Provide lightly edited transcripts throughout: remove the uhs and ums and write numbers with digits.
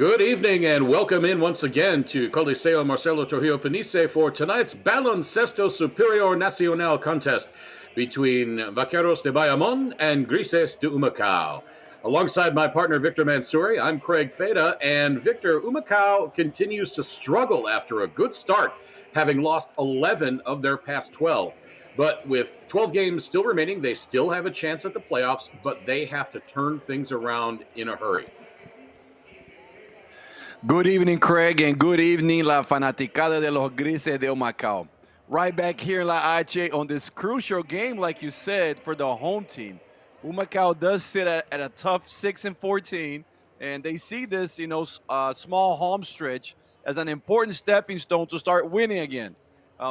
Good evening and welcome in once again to Coliseo Marcelo Trujillo Panisse for tonight's Baloncesto Superior Nacional contest between Vaqueros de Bayamón and Grises de Humacao. Alongside my partner Victor Mansouri, I'm Craig Feda, and Victor, Humacao continues to struggle after a good start, having lost 11 of their past 12. But with 12 games still remaining, they still have a chance at the playoffs, but they have to turn things around in a hurry. Good evening, Craig, and good evening, la fanaticada de los Grises de Humacao. Right back here in La H on this crucial game, like you said, for the home team. Humacao does sit at a tough 6-14, and they see this, small home stretch as an important stepping stone to start winning again.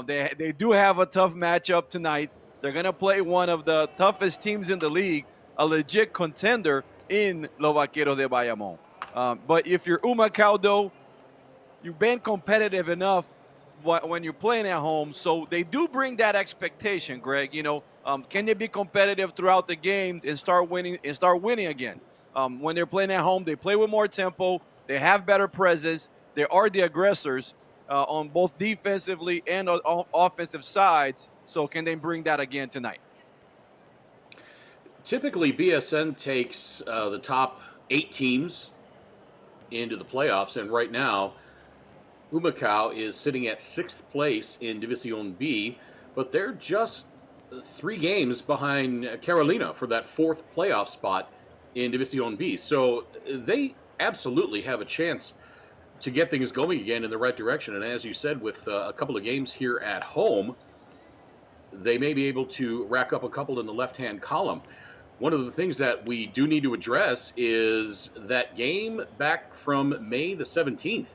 They do have a tough matchup tonight. They're going to play one of the toughest teams in the league, a legit contender in Los Vaqueros de Bayamón. But if you're Humacao, though, you've been competitive enough when you're playing at home. So they do bring that expectation, Greg. Can they be competitive throughout the game and start winning again? When they're playing at home, they play with more tempo. They have better presence. They are the aggressors on both defensively and on offensive sides. So can they bring that again tonight? Typically, BSN takes the top 8 teams into the playoffs, and right now Humacao is sitting at 6th place in División B, but they're just 3 games behind Carolina for that 4th playoff spot in División B. So they absolutely have a chance to get things going again in the right direction. And as you said, with a couple of games here at home, they may be able to rack up a couple in the left-hand column. One of the things that we do need to address is that game back from May the 17th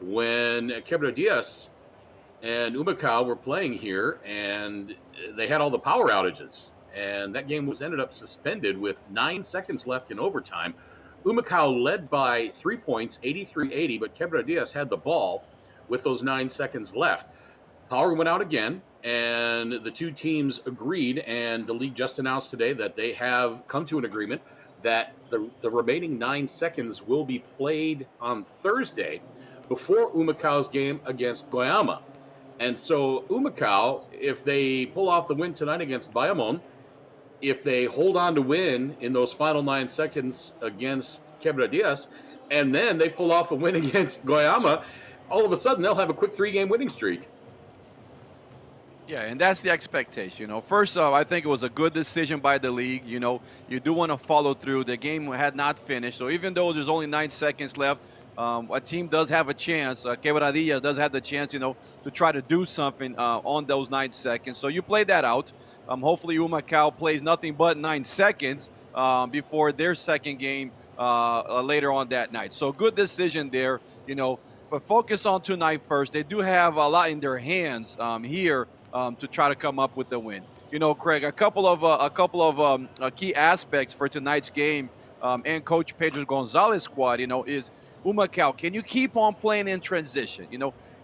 when Quebradillas and Humacao were playing here, and they had all the power outages. And that game ended up suspended with 9 seconds left in overtime. Humacao led by 3 points, 83-80, but Quebradillas had the ball with those 9 seconds left. Power went out again, and the two teams agreed, and the league just announced today that they have come to an agreement that the remaining 9 seconds will be played on Thursday before Humacao's game against Guayama. And so Humacao, if they pull off the win tonight against Bayamón, if they hold on to win in those final 9 seconds against Quebradillas, and then they pull off a win against Guayama, all of a sudden they'll have a quick 3-game winning streak. Yeah, and that's the expectation. First off, I think it was a good decision by the league. You do want to follow through. The game had not finished, so even though there's only 9 seconds left, a team does have a chance. Quebradilla does have the chance, to try to do something on those 9 seconds. So you play that out. Hopefully, Humacao plays nothing but 9 seconds before their second game later on that night. So good decision there. But focus on tonight first. They do have a lot in their hands here to try to come up with the win. Craig, a couple of key aspects for tonight's game and Coach Pedro Gonzalez's squad, is Humacao. Can you keep on playing in transition?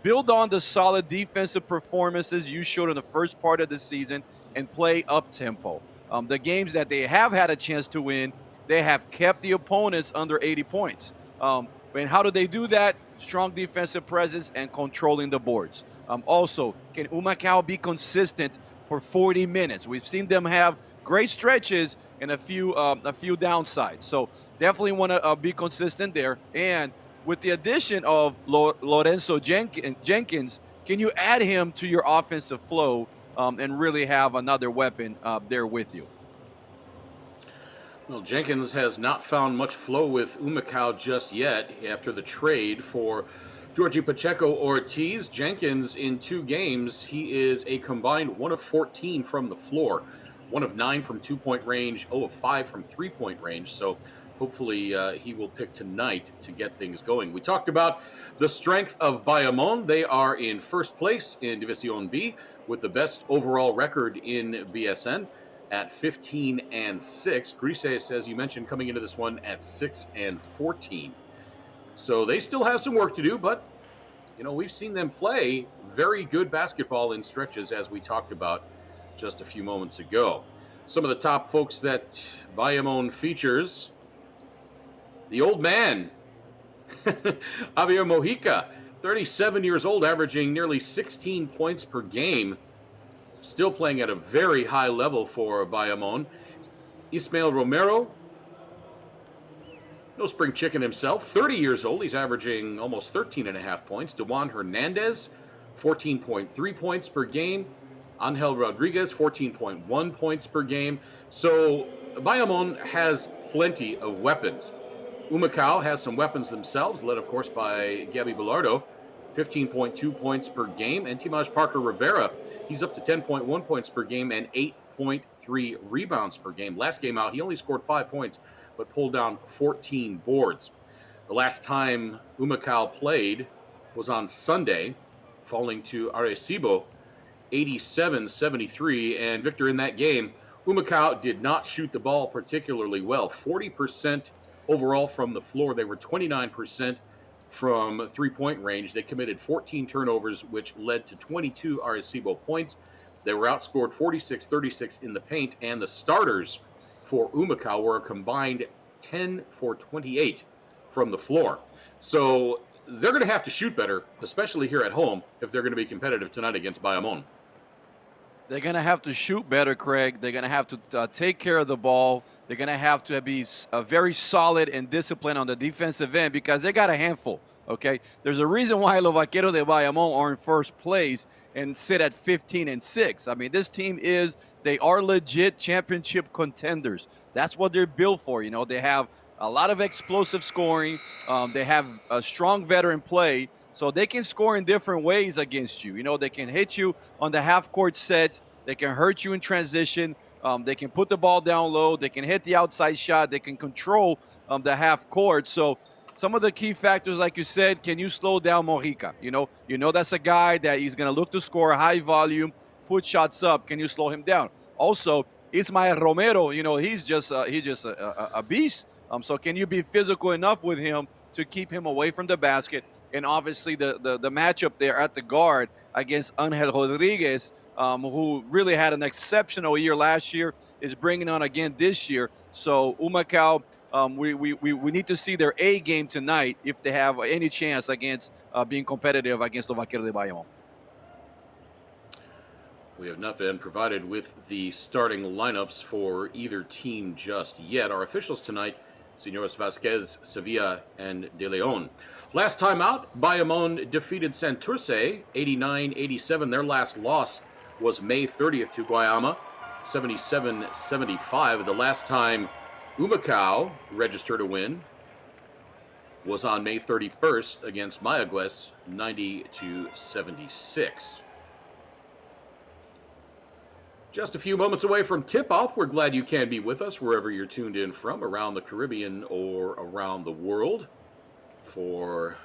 Build on the solid defensive performances you showed in the first part of the season and play up tempo. The games that they have had a chance to win, they have kept the opponents under 80 points. And how do they do that? Strong defensive presence and controlling the boards. Also, can Humacao be consistent for 40 minutes? We've seen them have great stretches and a few downsides. So definitely want to be consistent there. And with the addition of Lorenzo Jenkins, can you add him to your offensive flow and really have another weapon there with you? Well, Jenkins has not found much flow with Humacao just yet after the trade for Georgie Pacheco Ortiz. Jenkins, in 2 games, he is a combined 1 of 14 from the floor, 1 of 9 from 2-point range, 0 of 5 from 3-point range. So hopefully he will pick tonight to get things going. We talked about the strength of Bayamón. They are in first place in División B with the best overall record in BSN at 15-6. Grises, as you mentioned, coming into this one at 6-14. So they still have some work to do, but we've seen them play very good basketball in stretches, as we talked about just a few moments ago. Some of the top folks that Bayamón features: the old man, Javier Mojica, 37 years old, averaging nearly 16 points per game. Still playing at a very high level for Bayamón. Ismael Romero, no spring chicken himself, 30 years old. He's averaging almost 13 and a half points. Dewan Hernandez, 14.3 points per game. Angel Rodriguez, 14.1 points per game. So Bayamón has plenty of weapons. Humacao has some weapons themselves, led, of course, by Gabby Bilardo, 15.2 points per game. And Timaj Parker Rivera, he's up to 10.1 points per game and 8.3 rebounds per game. Last game out, he only scored 5 points, but pulled down 14 boards. The last time Humacao played was on Sunday, falling to Arecibo, 87-73. And Victor, in that game, Humacao did not shoot the ball particularly well. 40% overall from the floor. They were 29% from three-point range. They committed 14 turnovers, which led to 22 Arecibo points. They were outscored 46-36 in the paint, and the starters for Humacao were a combined 10 for 28 from the floor. So they're going to have to shoot better, especially here at home, if they're going to be competitive tonight against Bayamón. They're going to have to shoot better, Craig. They're going to have to take care of the ball. They're going to have to be very solid and disciplined on the defensive end because they got a handful, okay? There's a reason why Los Vaqueros de Bayamón are in first place and sit at 15-6. I mean, this team they are legit championship contenders. That's what they're built for. You know, they have a lot of explosive scoring. They have a strong veteran play. So they can score in different ways against you. You know, they can hit you on the half-court set. They can hurt you in transition. They can put the ball down low. They can hit the outside shot. They can control the half court. So some of the key factors, like you said, can you slow down Mojica? You know that's a guy that he's going to look to score high volume, put shots up. Can you slow him down? Also, Ismael Romero, you know, he's just a beast. So can you be physical enough with him to keep him away from the basket? And obviously the matchup there at the guard against Angel Rodriguez, who really had an exceptional year last year, is bringing on again this year. So Humacao, we need to see their A game tonight if they have any chance against being competitive against the Vaqueros de Bayamón. We have not been provided with the starting lineups for either team just yet. Our officials tonight, Senores Vasquez, Sevilla, and De Leon. Last time out, Bayamón defeated Santurce 89-87. Their last loss was May 30th to Guayama, 77-75. The last time Humacao registered a win was on May 31st against Mayagüez, 90-76. Just a few moments away from tip-off. We're glad you can be with us wherever you're tuned in from, around the Caribbean or around the world, for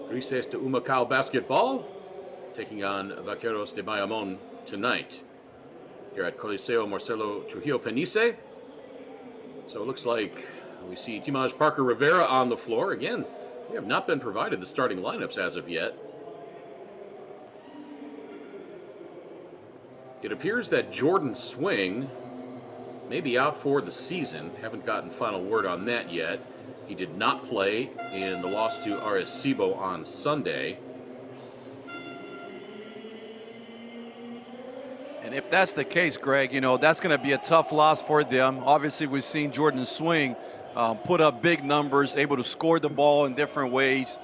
Grises de Humacao basketball, taking on Vaqueros de Bayamón tonight here at Coliseo Marcelo Trujillo Panisse. So it looks like we see Timaj Parker Rivera on the floor. Again, we have not been provided the starting lineups as of yet. It appears that Jordan Swing may be out for the season. Haven't gotten final word on that yet. He did not play in the loss to Arecibo on Sunday. And if that's the case, Greg, you know, that's going to be a tough loss for them. Obviously, we've seen Jordan Swing put up big numbers, able to score the ball in different ways,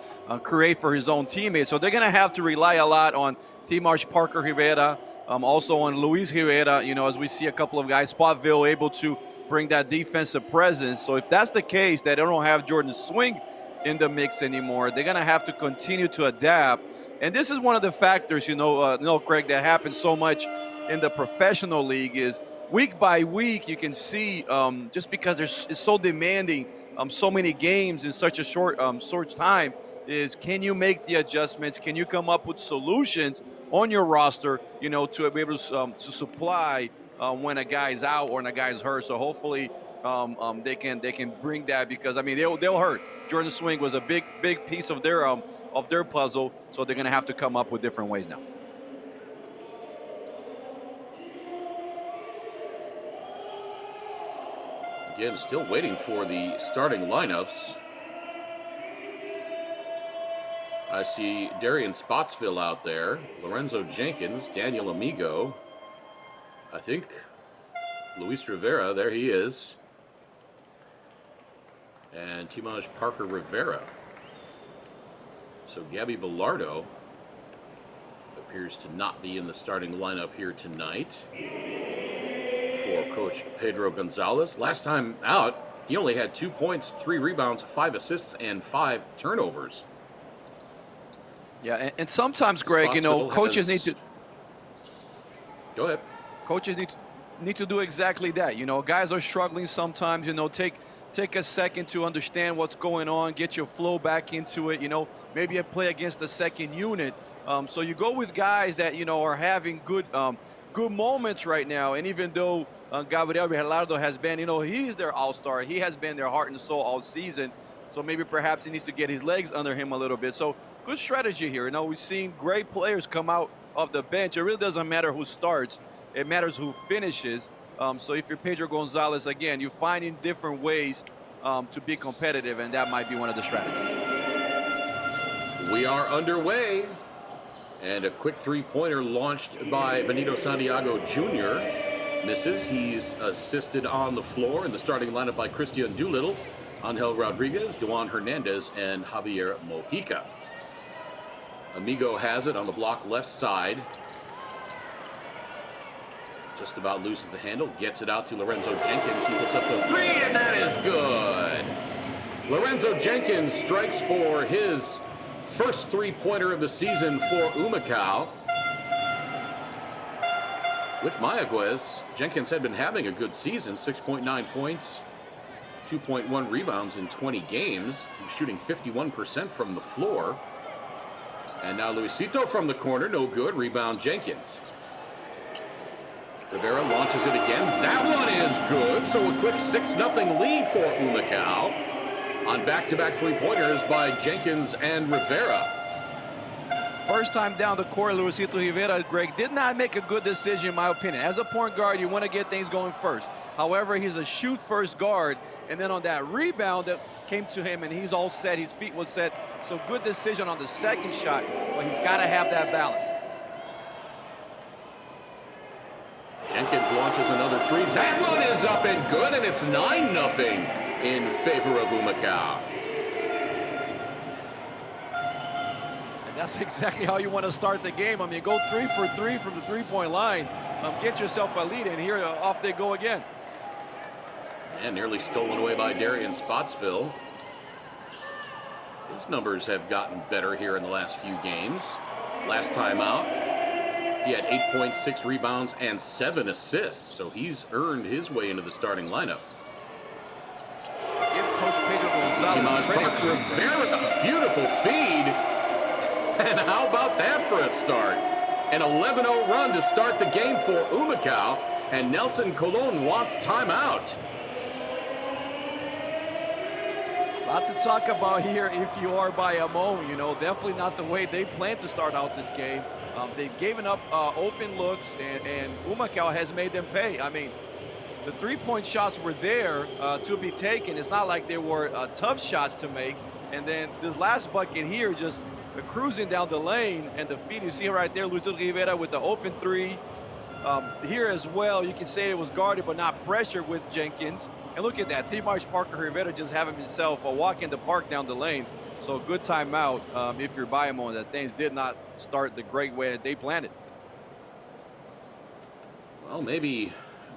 create for his own teammates. So they're going to have to rely a lot on Timaj Parker Rivera, also on Luis Rivera, you know, as we see a couple of guys, Spotville able to bring that defensive presence. So if that's the case, that they don't have Jordan Swing in the mix anymore, they're going to have to continue to adapt. And this is one of the factors, Craig, that happens so much in the professional league is week by week you can see just because it's so demanding, so many games in such a short time, is can you make the adjustments? Can you come up with solutions on your roster, you know, to be able to supply when a guy's out or when a guy's hurt? So hopefully they can bring that, because I mean they'll hurt. Jordan Swing was a big piece of their puzzle, so they're going to have to come up with different ways now. Again, still waiting for the starting lineups. I see Darian Spotsville out there, Lorenzo Jenkins, Daniel Amigo. I think Luis Rivera, there he is. And Timaj Parker Rivera. So Gabby Bilardo appears to not be in the starting lineup here tonight for Coach Pedro Gonzalez. Last time out, he only had 2 points, 3 rebounds, 5 assists, and 5 turnovers. Yeah, and sometimes, Greg, you know, coaches need to... Go ahead. Coaches need to do exactly that. You know, guys are struggling sometimes, you know, take a second to understand what's going on, get your flow back into it, you know, maybe a play against the second unit. So you go with guys that, you know, are having good moments right now. And even though Gabriel Bilardo has been, you know, he's their all-star. He has been their heart and soul all season. So maybe perhaps he needs to get his legs under him a little bit. So good strategy here. You know, we've seen great players come out of the bench. It really doesn't matter who starts. It matters who finishes. So if you're Pedro Gonzalez, again, you're finding different ways to be competitive, and that might be one of the strategies. We are underway. And a quick three-pointer launched by Benito Santiago Jr. misses. He's assisted on the floor in the starting lineup by Christian Doolittle, Angel Rodriguez, Duan Hernandez, and Javier Mojica. Amigo has it on the block left side. Just about loses the handle, gets it out to Lorenzo Jenkins. He puts up the three, and that is good. Lorenzo Jenkins strikes for his first three-pointer of the season for Humacao. With Mayaguez, Jenkins had been having a good season, 6.9 points, 2.1 rebounds in 20 games. He's shooting 51% from the floor. And now Luisito from the corner, no good. Rebound Jenkins. Rivera launches it again. That one is good. So a quick 6-0 lead for Humacao on back-to-back three-pointers by Jenkins and Rivera. First time down the court, Luisito Rivera, Greg, did not make a good decision, in my opinion. As a point guard, you want to get things going first. However, he's a shoot-first guard, and then on that rebound that came to him, and he's all set, his feet was set. So good decision on the second shot, but he's got to have that balance. Jenkins launches another three. That one is up and good, and it's 9-0 in favor of Humacao. And that's exactly how you want to start the game. I mean, go 3 for 3 from the three-point line. Get yourself a lead, and here off they go again. And nearly stolen away by Darian Spotsville. His numbers have gotten better here in the last few games. Last time out, he had 8.6 rebounds and 7 assists, so he's earned his way into the starting lineup. Give Coach Pedro Gonzalez Rivera, beautiful feed. And how about that for a start? An 11-0 run to start the game for Humacao, and Nelson Colon wants timeout. Lot to talk about here if you are Bayamón. You know, definitely not the way they plan to start out this game. They've given up open looks, and Humacao has made them pay. I mean, the three-point shots were there to be taken. It's not like they were tough shots to make. And then this last bucket here, just cruising down the lane, and the feed, you see right there, Luis Rivera with the open three. Here as well, you can say it was guarded but not pressured with Jenkins. And look at that, Timaj Parker Rivera just having himself a walk in the park down the lane. So good timeout if you're Bayamón, that things did not start the great way that they planned it. Well, maybe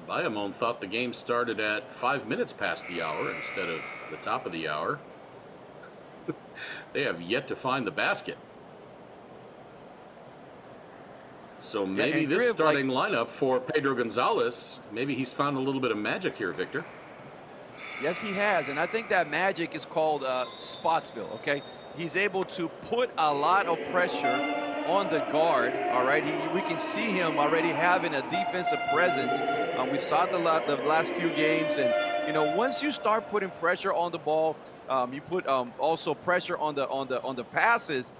Bayamón thought the game started at 5 minutes past the hour instead of the top of the hour. They have yet to find the basket. So maybe this starting lineup for Pedro Gonzalez, maybe he's found a little bit of magic here, Victor. Yes, he has, and I think that magic is called Spotsville, okay? He's able to put a lot of pressure on the guard, all right? We can see him already having a defensive presence. We saw the last few games, and, you know, once you start putting pressure on the ball, you put also pressure on the passes,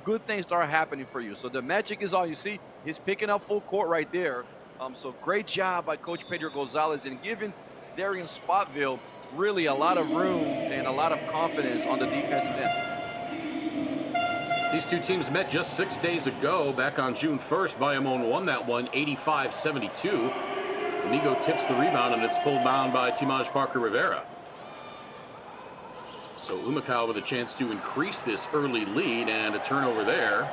good things start happening for you. So the magic is all you see. He's picking up full court right there. So great job by Coach Pedro Gonzalez in giving Darian Spotsville really a lot of room and a lot of confidence on the defensive end. These two teams met just 6 days ago, back on June 1st. Bayamón won that one, 85-72. Amigo tips the rebound, and it's pulled down by Timaj Parker Rivera. So Humacao with a chance to increase this early lead, and a turnover there.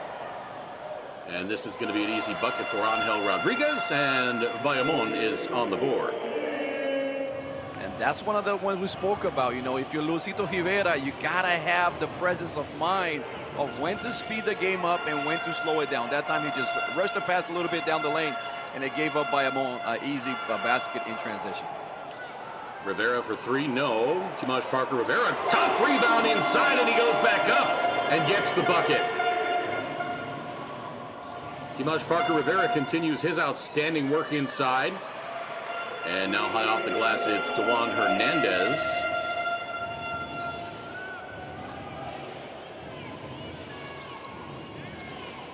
And this is going to be an easy bucket for Angel Rodriguez, and Bayamón is on the board. And that's one of the ones we spoke about. You know, if you're Luisito Rivera, you got to have the presence of mind of when to speed the game up and when to slow it down. That time he just rushed the pass a little bit down the lane, and it gave up Bayamón an easy basket in transition. Rivera for three, no. Timaj Parker Rivera, tough rebound inside, and he goes back up and gets the bucket. Timaj Parker Rivera continues his outstanding work inside. And now high off the glass, it's Tawan Hernandez.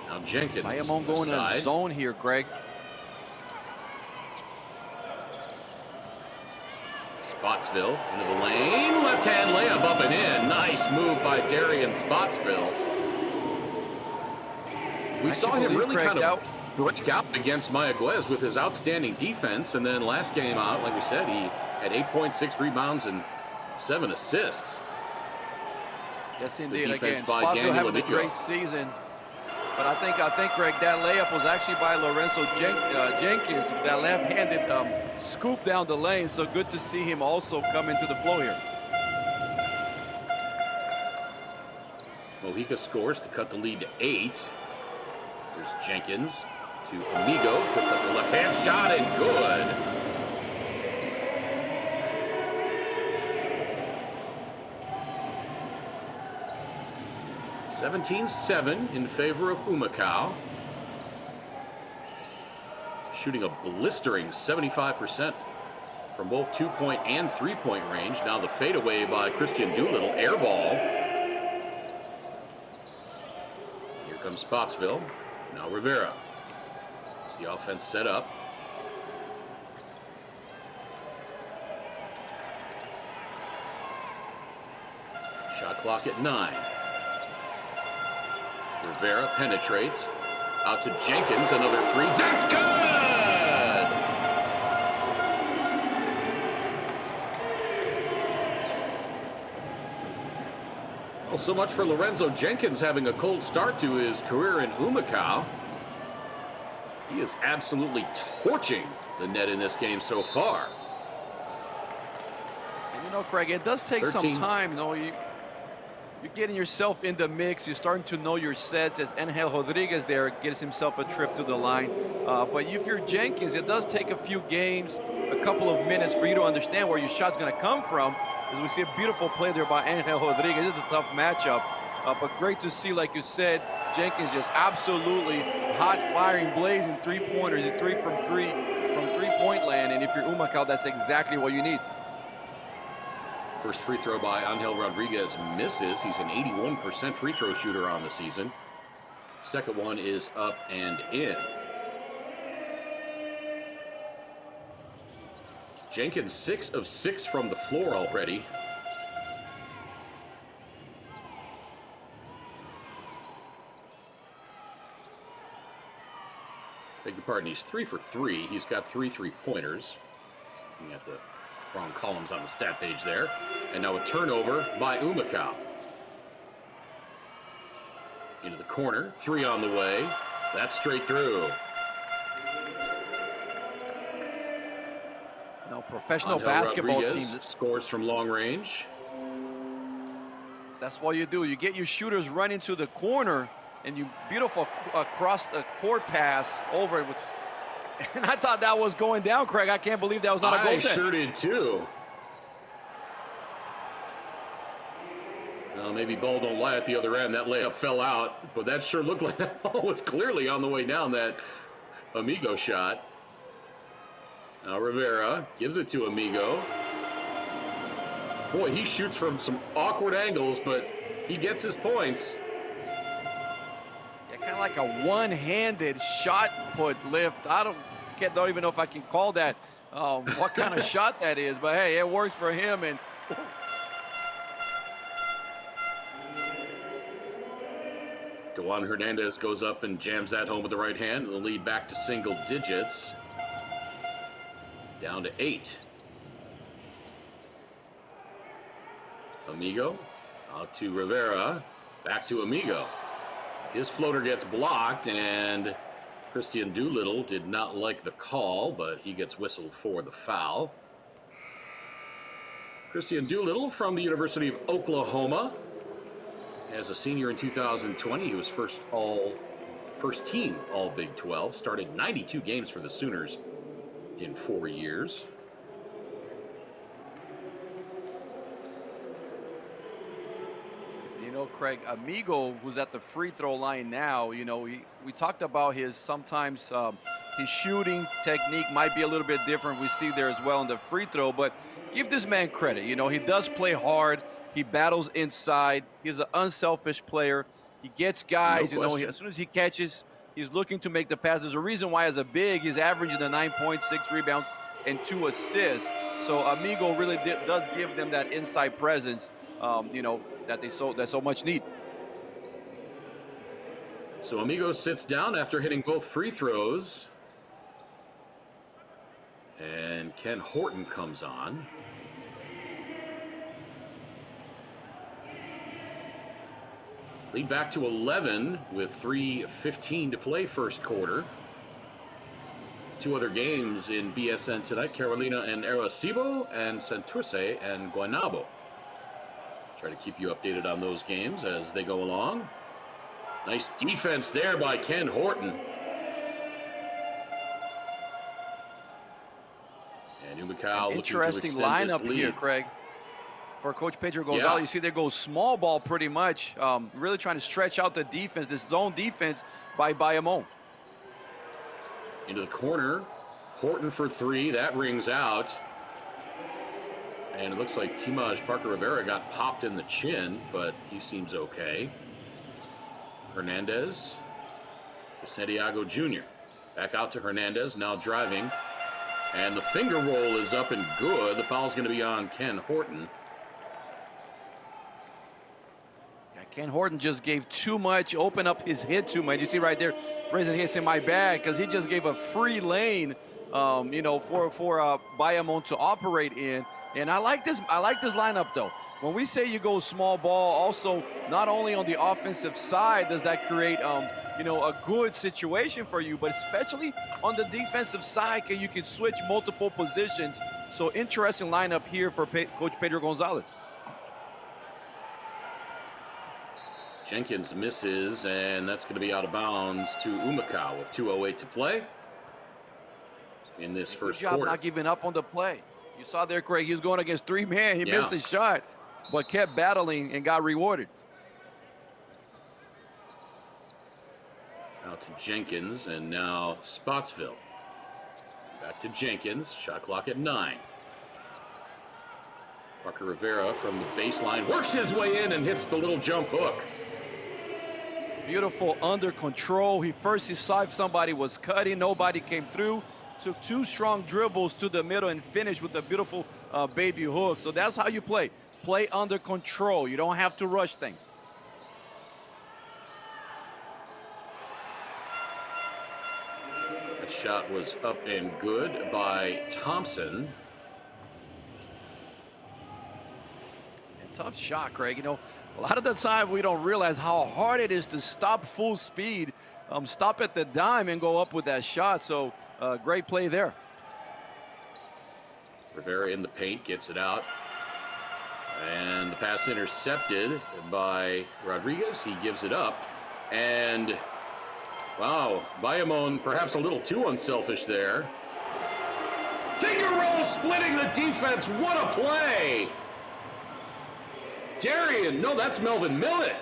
Now Jenkins. Bayamón going in a zone here, Greg. Spotsville into the lane. Left-hand layup up and in. Nice move by Darian Spotsville. We saw him really kind of break out against Mayaguez with his outstanding defense, and then last game out, like we said, he had 8.6 rebounds and 7 assists. Yes, indeed. Again, Spotsville having a great season, but I think, Greg, that layup was actually by Lorenzo Jenkins, that left-handed scoop down the lane. So good to see him also come into the flow here. Mojica scores to cut the lead to 8. There's Jenkins to Amigo, puts up the left-hand shot, and good. (17-7) in favor of Humacao. Shooting a blistering 75% from both 2-point and 3-point range. Now the fadeaway by Christian Doolittle, air ball. Here comes Spotsville. Now Rivera. It's the offense set up. Shot clock at 9. Rivera penetrates. Out to Jenkins, another three. That's good! Well, so much for Lorenzo Jenkins having a cold start to his career in Humacao. He is absolutely torching the net in this game so far. And you know, Craig, it does take some time. You know, you're getting yourself in the mix. You're starting to know your sets as Angel Rodriguez there gets himself a trip to the line. But if you're Jenkins, it does take a few games, a couple of minutes for you to understand where your shot's going to come from. As we see a beautiful play there by Angel Rodriguez. It's a tough matchup. But great to see, like you said, Jenkins just absolutely hot, firing, blazing three-pointers. He's 3 from 3 from three-point land. And if you're Humacao, that's exactly what you need. First free throw by Angel Rodriguez misses. He's an 81% free throw shooter on the season. Second one is up and in. Jenkins 6 of 6 from the floor already. Beg your pardon, he's 3 for 3. He's got 3 3-pointers. Looking at the wrong columns on the stat page there. And now a turnover by Humacao. Into the corner, 3 on the way. That's straight through. No, professional basketball teams scores from long range. That's what you do. You get your shooters running to the corner, and you beautiful across the court pass over it with. And I thought that was going down, Craig. I can't believe that was not a goal. I sure did too. Well, maybe ball don't lie at the other end. That layup fell out, but that sure looked like that ball was clearly on the way down that Amigo shot. Now Rivera gives it to Amigo. Boy, he shoots from some awkward angles, but he gets his points. Yeah, kind of like a one-handed shot put lift. I don't even know if I can call that what kind of shot that is, but hey, it works for him. And Juan Hernandez goes up and jams that home with the right hand. The lead back to single digits. Down to 8. Amigo out to Rivera. Back to Amigo. His floater gets blocked, and Christian Doolittle did not like the call, but he gets whistled for the foul. Christian Doolittle from the University of Oklahoma. As a senior in 2020, he was first team All Big 12. Started 92 games for the Sooners in 4 years. You know, Craig, Amigo, who's at the free throw line now, you know, we talked about his sometimes his shooting technique might be a little bit different. We see there as well in the free throw, but give this man credit. You know, he does play hard. He battles inside. He's an unselfish player. He gets guys, No question. as soon as he catches, he's looking to make the pass. There's a reason why as a big, he's averaging the 9.6 rebounds and 2 assists. So Amigo really does give them that inside presence, you know, that they so much need. So Amigo sits down after hitting both free throws. And Ken Horton comes on. Lead back to 11 with 3:15 to play first quarter. 2 other games in BSN tonight, Carolina and Arecibo, and Santurce and Guaynabo. Try to keep you updated on those games as they go along. Nice defense there by Ken Horton. And Humacao looking Interesting to extend lineup this lead here, Craig. For Coach Pedro Gonzalez, Yeah. you see they go small ball pretty much, really trying to stretch out the defense, this zone defense by Bayamón. Into the corner, Horton for 3, that rings out. And it looks like Timaj Parker Rivera got popped in the chin, but he seems okay. Hernandez to Santiago Jr. Back out to Hernandez, now driving. And the finger roll is up and good. The foul's going to be on Ken Horton. Yeah, Ken Horton just gave too much, opened up his hit too much. You see right there, raising hits in my bag, because he just gave a free lane, you know, for Bayamón to operate in. And I like this lineup though. When we say you go small ball, also not only on the offensive side does that create you know, a good situation for you, but especially on the defensive side, you can switch multiple positions. So interesting lineup here for Coach Pedro Gonzalez. Jenkins misses, and that's going to be out of bounds to Humacao with 2:08 to play in this first Good job quarter. not giving up on the play. You saw there, Craig, he was going against 3 men. He Yeah. missed his shot, but kept battling and got rewarded. Out to Jenkins, and now Spotsville. Back to Jenkins, shot clock at 9. Parker Rivera from the baseline works his way in and hits the little jump hook. Beautiful under control. He saw if somebody was cutting, nobody came through. Took 2 strong dribbles to the middle and finished with a beautiful baby hook. So that's how you play. Play under control. You don't have to rush things. That shot was up and good by Thompson. And tough shot, Craig. You know, a lot of the time we don't realize how hard it is to stop full speed, stop at the dime and go up with that shot. So great play there. Rivera in the paint, gets it out. And the pass intercepted by Rodriguez. He gives it up. And, wow, Bayamón perhaps a little too unselfish there. Finger roll splitting the defense. What a play! Darian, no, that's Melvin Millet,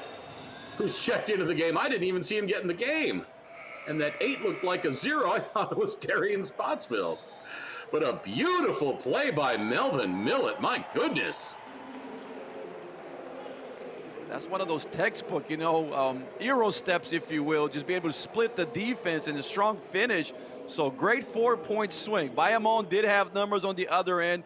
who's checked into the game. I didn't even see him get in the game. And that 8 looked like a 0. I thought it was Darian Spotsville. But a beautiful play by Melvin Millet. My goodness. That's one of those textbook, you know, Euro steps, if you will, just be able to split the defense and a strong finish. So great 4-point swing. Bayamón did have numbers on the other end.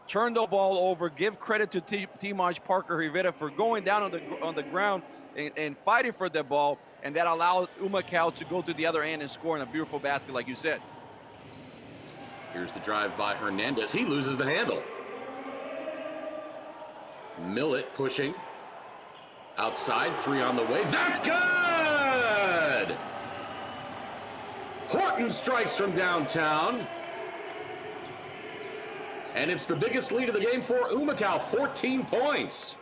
Turned the ball over. Give credit to Timaj Parker Rivera for going down on the ground and fighting for the ball. and that allowed Humacao to go to the other end and score in a beautiful basket, like you said. Here's the drive by Hernandez. He loses the handle. Millet pushing. Outside, 3 on the way. That's good! Horton strikes from downtown. And it's the biggest lead of the game for Humacao, 14 points.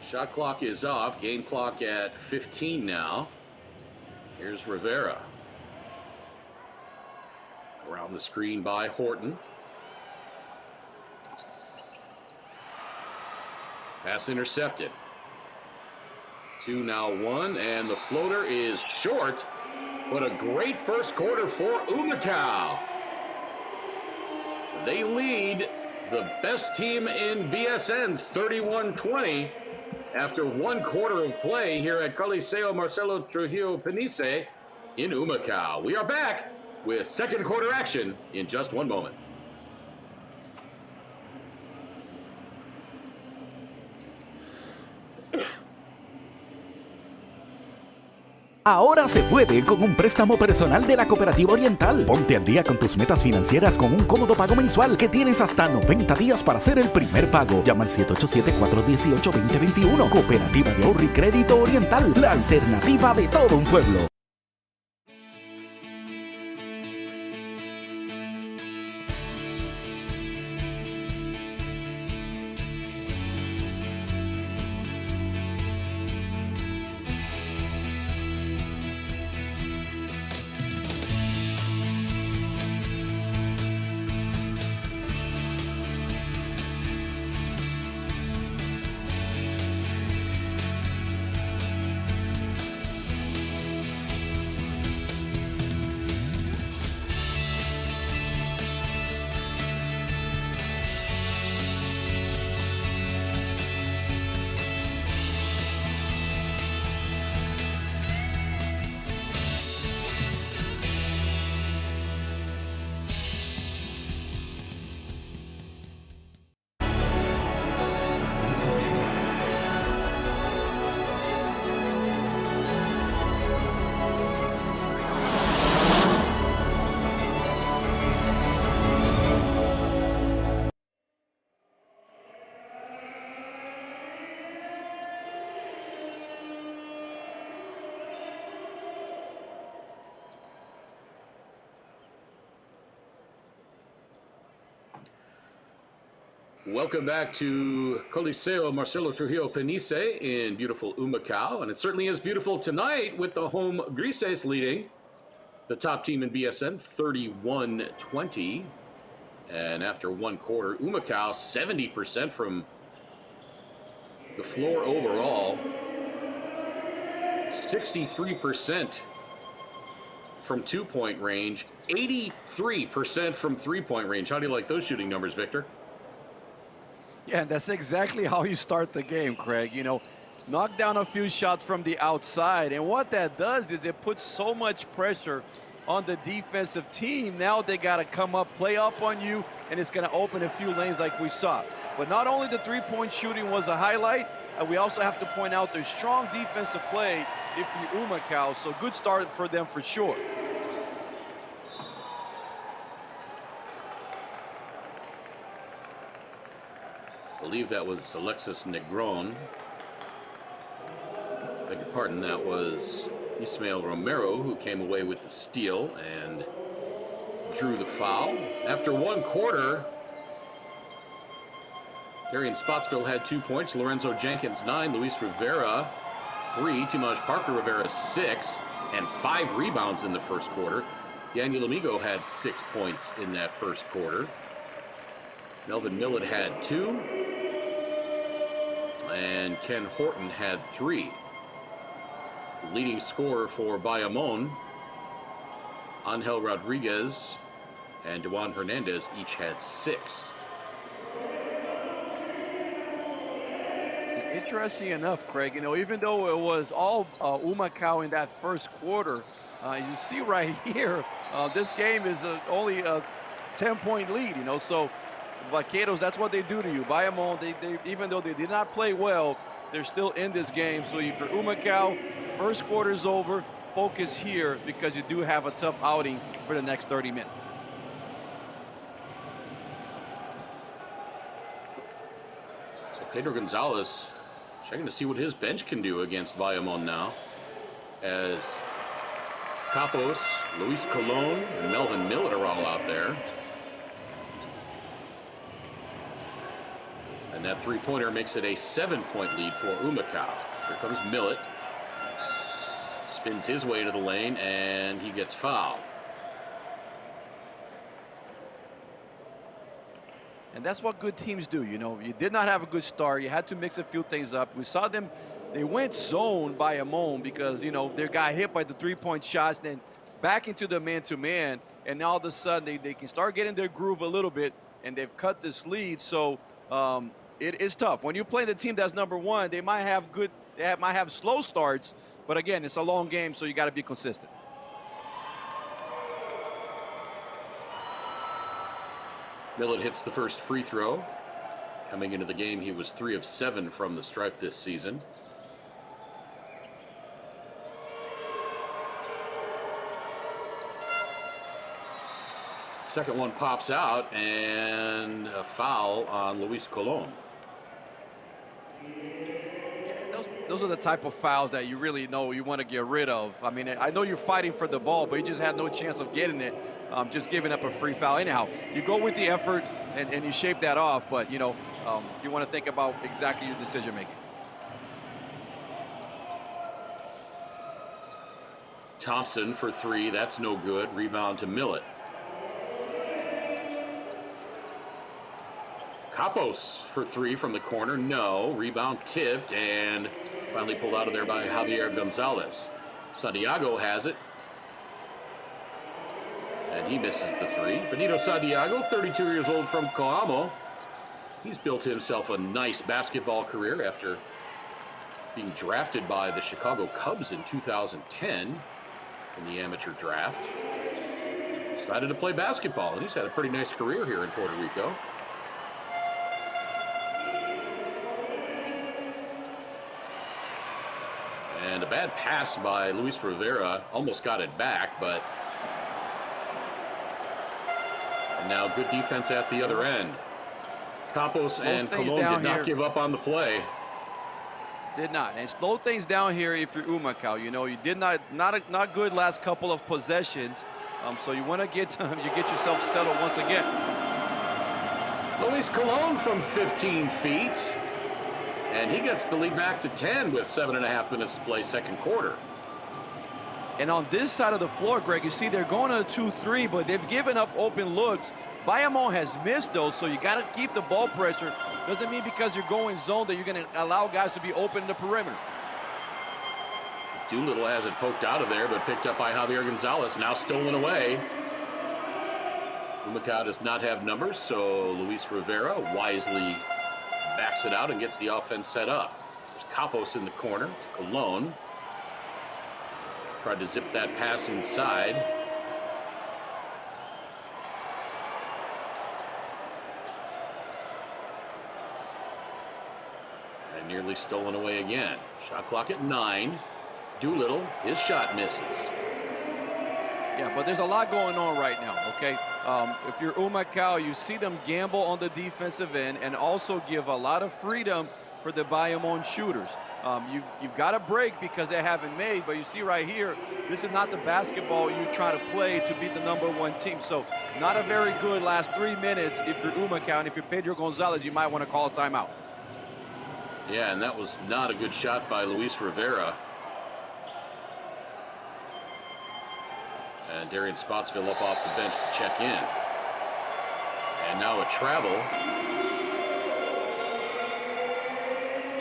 Shot clock is off. Game clock at 15 now. Here's Rivera. Around the screen by Horton. Pass intercepted. 2 now 1, and the floater is short. But a great first quarter for Humacao. They lead the best team in BSN 31-20 after 1 quarter of play here at Coliseo Marcelo Trujillo Panisse in Humacao. We are back with second quarter action in just 1 moment. Ahora se puede con un préstamo personal de la Cooperativa Oriental. Ponte al día con tus metas financieras con un cómodo pago mensual que tienes hasta 90 días para hacer el primer pago. Llama al 787-418-2021. Cooperativa de Ahorro y Crédito Oriental, la alternativa de todo un pueblo. Welcome back to Coliseo Marcelo Trujillo Panisse in beautiful Humacao. And it certainly is beautiful tonight with the home Grises leading the top team in BSN 31-20. And after 1 quarter, Humacao 70% from the floor overall. 63% from 2-point range. 83% from 3-point range. How do you like those shooting numbers, Victor? Yeah, and that's exactly how you start the game, Craig. You know, knock down a few shots from the outside, and what that does is it puts so much pressure on the defensive team. Now they got to come up, play up on you, and it's going to open a few lanes like we saw. But not only the 3-point shooting was a highlight, we also have to point out their strong defensive play if you Humacao, so good start for them for sure. I believe that was Alexis Negron. Beg your pardon, that was Ismael Romero who came away with the steal and drew the foul. After 1 quarter, Darian Spotsville had 2 points, Lorenzo Jenkins 9, Luis Rivera 3, Timaj Parker Rivera 6, and 5 rebounds in the first quarter. Daniel Amigo had 6 points in that first quarter. Melvin Millet had 2. And Ken Horton had 3. Leading scorer for Bayamón, Angel Rodriguez and Juan Hernandez each had 6. Interesting enough, Craig, you know, even though it was all Humacao in that first quarter, You see right here, this game is only a 10-point lead, you know, so Vaqueros, that's what they do to you. Bayamón, they even though they did not play well, they're still in this game. So if you're Humacao, first quarter's over, focus here because you do have a tough outing for the next 30 minutes. So Pedro Gonzalez checking to see what his bench can do against Bayamón now, as Capos, Luis Colon, and Melvin Millet are all out there. And that three-pointer makes it a 7-point lead for Humacao. Here comes Millet. Spins his way to the lane, and he gets fouled. And that's what good teams do, you know. You did not have a good start. You had to mix a few things up. We saw them, they went zone by Bayamón because, you know, they got hit by the three-point shots, then back into the man-to-man, and now all of a sudden they can start getting their groove a little bit, and they've cut this lead. So it is tough. When you play the team that's number one, they might have might have slow starts, but again, it's a long game, so you got to be consistent. Millet hits the first free throw. Coming into the game, he was 3 of 7 from the stripe this season. Second one pops out, and a foul on Luis Colon. Those are the type of fouls that you really know you want to get rid of. I mean, I know you're fighting for the ball, but you just had no chance of getting it, just giving up a free foul. Anyhow, you go with the effort, and you shape that off, but, you know, you want to think about exactly your decision-making. Thompson for 3, that's no good. Rebound to Millet. Capos for 3 from the corner, no. Rebound tipped and finally pulled out of there by Javier Gonzalez. Santiago has it, and he misses the 3. Benito Santiago, 32 years old from Coamo. He's built himself a nice basketball career after being drafted by the Chicago Cubs in 2010 in the amateur draft. Decided to play basketball, and he's had a pretty nice career here in Puerto Rico. And a bad pass by Luis Rivera, almost got it back, but and now good defense at the other end. Capos and Colon did not give up on the play. Did not, and slow things down here if you're Humacao. You know, you did not good last couple of possessions, so you want to get yourself settled once again. Luis Colon from 15 feet. And he gets the lead back to 10 with 7.5 minutes to play second quarter. And on this side of the floor, Greg, you see they're going to 2-3, but they've given up open looks. Bayamón has missed those, so you got to keep the ball pressure. Doesn't mean because you're going zone that you're going to allow guys to be open in the perimeter. Doolittle has it poked out of there, but picked up by Javier Gonzalez, now stolen away. Humacao does not have numbers, so Luis Rivera wisely backs it out and gets the offense set up. There's Capos in the corner to Colon. Tried to zip that pass inside. And nearly stolen away again. Shot clock at 9. Doolittle, his shot misses. Yeah, but there's a lot going on right now, okay? If you're Humacao, you see them gamble on the defensive end and also give a lot of freedom for the Bayamón shooters. You've got to break because they haven't made, but you see right here, this is not the basketball you try to play to be the #1 team. So not a very good last 3 minutes if you're Humacao, and if you're Pedro Gonzalez, you might want to call a timeout. Yeah, and that was not a good shot by Luis Rivera. And Darian Spotsville up off the bench to check in. And now a travel.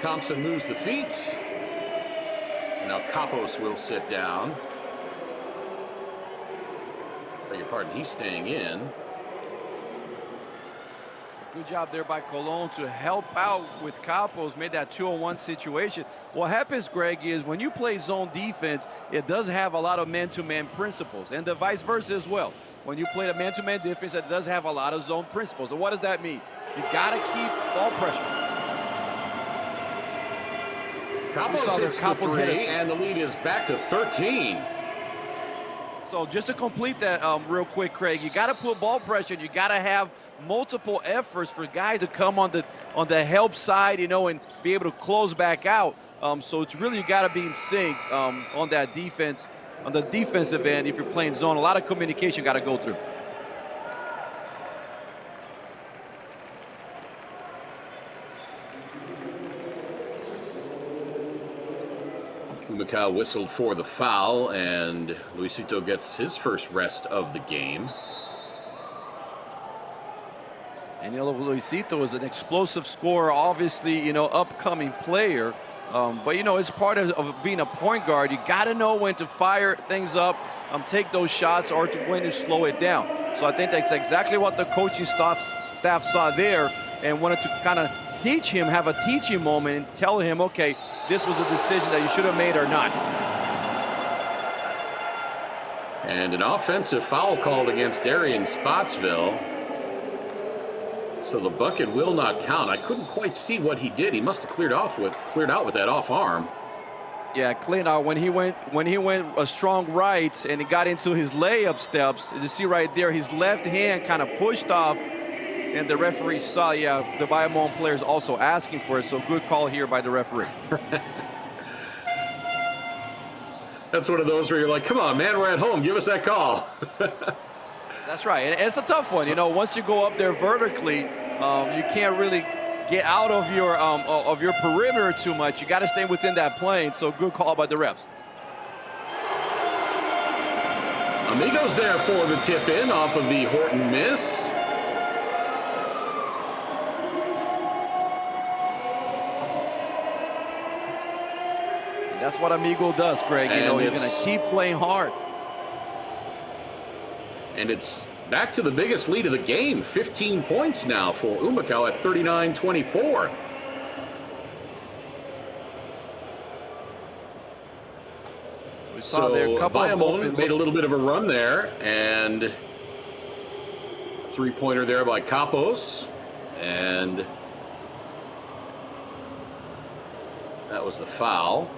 Thompson moves the feet. And now Capos will sit down. Beg your pardon, he's staying in. Good job there by Colon to help out with Campos, made that 2-on-1 situation. What happens, Greg, is when you play zone defense, it does have a lot of man-to-man principles, and the vice versa as well. When you play the man-to-man defense, it does have a lot of zone principles. And what does that mean? You got to keep ball pressure. Campos hits the three, and the lead is back to 13. So just to complete that real quick, Craig, you got to put ball pressure. You got to have multiple efforts for guys to come on the help side, you know, and be able to close back out. So it's really, you got to be in sync on that defense, on the defensive end. If you're playing zone, a lot of communication got to go through. Humacao whistled for the foul, and Luisito gets his first rest of the game. And Luisito is an explosive scorer, obviously, you know, upcoming player. But, you know, it's part of being a point guard. You got to know when to fire things up, take those shots, or when to slow it down. So I think that's exactly what the coaching staff saw there and wanted to kind of teach him, have a teaching moment and tell him, okay, this was a decision that you should have made or not. And an offensive foul called against Darian Spotsville. So the bucket will not count. I couldn't quite see what he did. He must have cleared out with that off arm. Yeah, cleared out when he went a strong right and he got into his layup steps. As you see right there, his left hand kind of pushed off, and the referee saw, yeah, the Bayamón players also asking for it. So good call here by the referee. That's one of those where you're like, come on, man, we're at home. Give us that call. That's right. And it's a tough one. You know, once you go up there vertically, you can't really get out of your perimeter too much. You got to stay within that plane. So good call by the refs. Amigo's there for the tip in off of the Horton miss. That's what Amigo does, Greg. You know, he's going to keep playing hard. And it's back to the biggest lead of the game. 15 points now for Humacao at 39-24. We saw there a couple Bayamón made a little bit of a run there, and a three-pointer there by Campos, and that was the foul.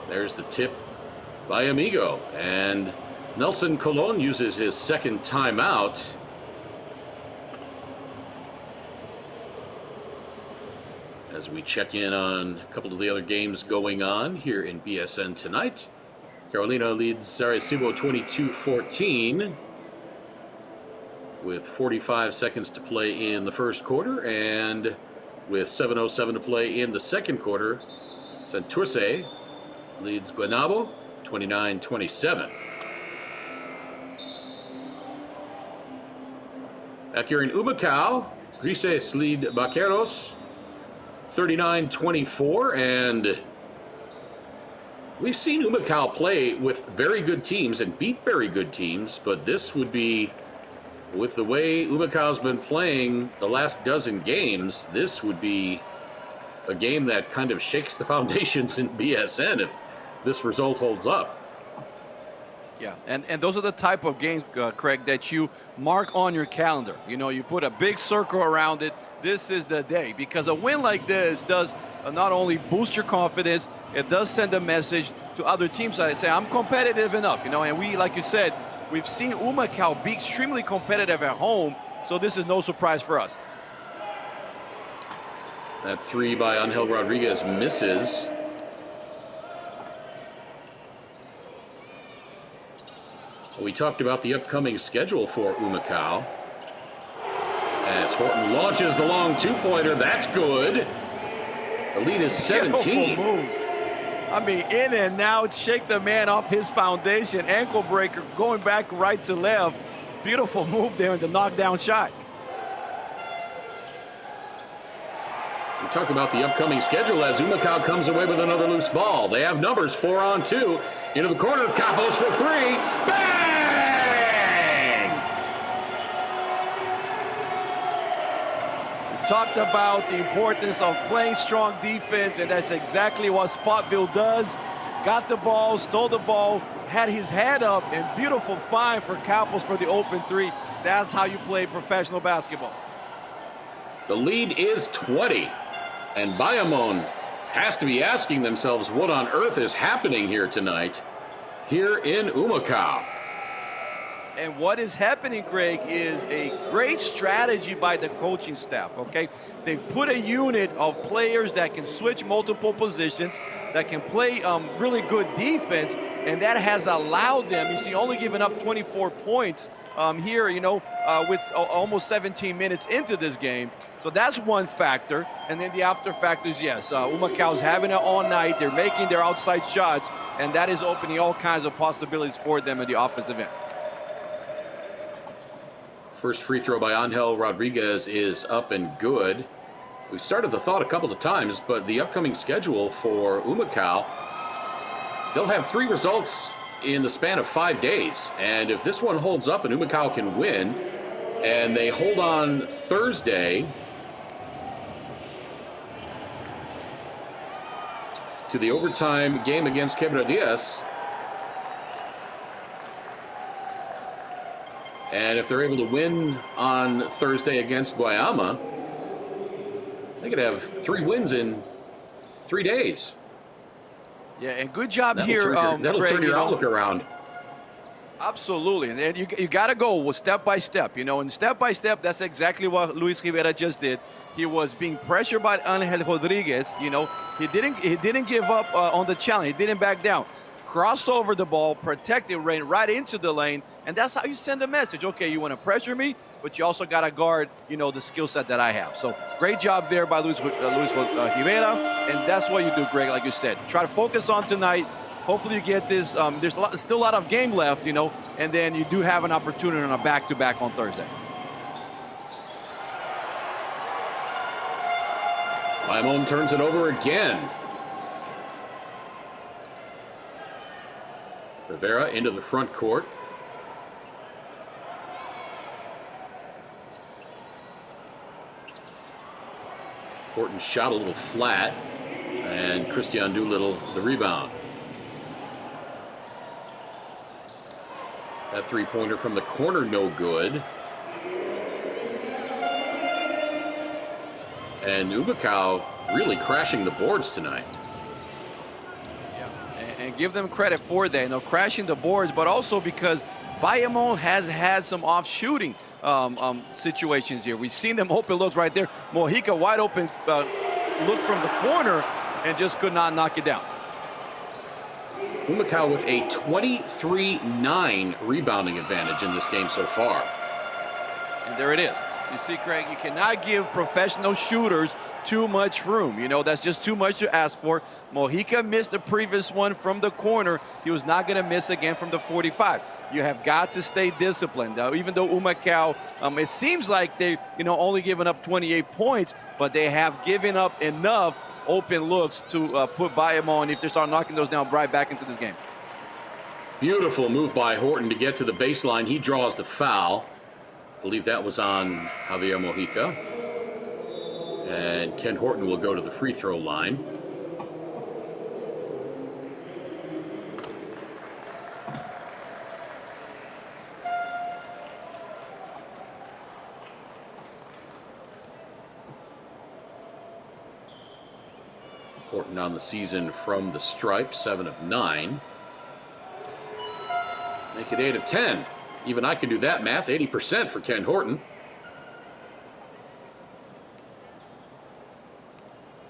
There's the tip by Amigo, and Nelson Colon uses his second timeout. As we check in on a couple of the other games going on here in BSN tonight. Carolina leads Arecibo 22-14 with 45 seconds to play in the first quarter, and with 7:07 to play in the second quarter, Santurce leads Guaynabo 29-27. Back here in Humacao, Grises lead Vaqueros 39-24, and we've seen Humacao play with very good teams and beat very good teams, but this would be, with the way Humacao's been playing the last dozen games, this would be a game that kind of shakes the foundations in BSN if this result holds up. Yeah, and those are the type of games, Craig, that you mark on your calendar. You know, you put a big circle around it. This is the day, because a win like this does not only boost your confidence, it does send a message to other teams that say, I'm competitive enough, you know, and we, like you said, we've seen Humacao be extremely competitive at home, so this is no surprise for us. That three by Angel Rodriguez misses. We talked about the upcoming schedule for Humacao. As Horton launches the long two-pointer, that's good. The lead is 17. Move. I mean, in and out, shake the man off his foundation, ankle breaker, going back right to left. Beautiful move there in the knockdown shot. We talk about the upcoming schedule as Humacao comes away with another loose ball. They have numbers 4-on-2. Into the corner, Campos for three. Bang! talked about the importance of playing strong defense, and that's exactly what Spotville does. Got the ball, stole the ball, had his head up, and beautiful find for Campos for the open three. That's how you play professional basketball. The lead is 20, and Bayamón has to be asking themselves what on earth is happening here tonight, here in Humacao. And what is happening, Greg, is a great strategy by the coaching staff, okay? They've put a unit of players that can switch multiple positions, that can play really good defense, and that has allowed them, you see, only giving up 24 points here, you know, with almost 17 minutes into this game. So that's one factor. And then the after factors, yes, Humacao's having it all night. They're making their outside shots, and that is opening all kinds of possibilities for them in the offensive end. First free throw by Angel Rodriguez is up and good. We started the thought a couple of times, but the upcoming schedule for Humacao, they'll have 3 results in the span of 5 days. And if this one holds up and Humacao can win, and they hold on Thursday to the overtime game against Quebradillas, and if they're able to win on Thursday against Guayama, they could have 3 wins in 3 days. Yeah, and good job that'll here, that'll Greg, turn your outlook around. Absolutely, and you got to go step by step, you know, and step by step, that's exactly what Luis Rivera just did. He was being pressured by Angel Rodriguez, you know, he didn't give up on the challenge, he didn't back down. Cross over the ball, protect it, ran right into the lane, and that's how you send a message. Okay, you want to pressure me, but you also got to guard, you know, the skill set that I have. So great job there by Luis Rivera, and that's what you do, Greg, like you said. Try to focus on tonight. Hopefully you get this. There's still a lot of game left, you know, and then you do have an opportunity on a back-to-back on Thursday. Bayamón turns it over again. Rivera into the front court. Horton shot a little flat, and Christian Doolittle the rebound. That three-pointer from the corner, no good. And Humacao really crashing the boards tonight. And give them credit for that, you know, crashing the boards, but also because Bayamón has had some off shooting situations here. We've seen them open looks right there. Mojica wide open look from the corner and just could not knock it down. Humacao with a 23-9 rebounding advantage in this game so far. And there it is. You see, Craig, you cannot give professional shooters too much room. You know, that's just too much to ask for. Mojica missed the previous one from the corner. He was not going to miss again from the 45. You have got to stay disciplined. Even though Humacao, it seems like they, you know, only given up 28 points, but they have given up enough open looks to put Bayamón, if they start knocking those down, right back into this game. Beautiful move by Horton to get to the baseline. He draws the foul. I believe that was on Javier Mojica. And Ken Horton will go to the free throw line. Horton on the season from the stripe, 7 of 9. Make it 8 of 10. Even I can do that math, 80% for Ken Horton.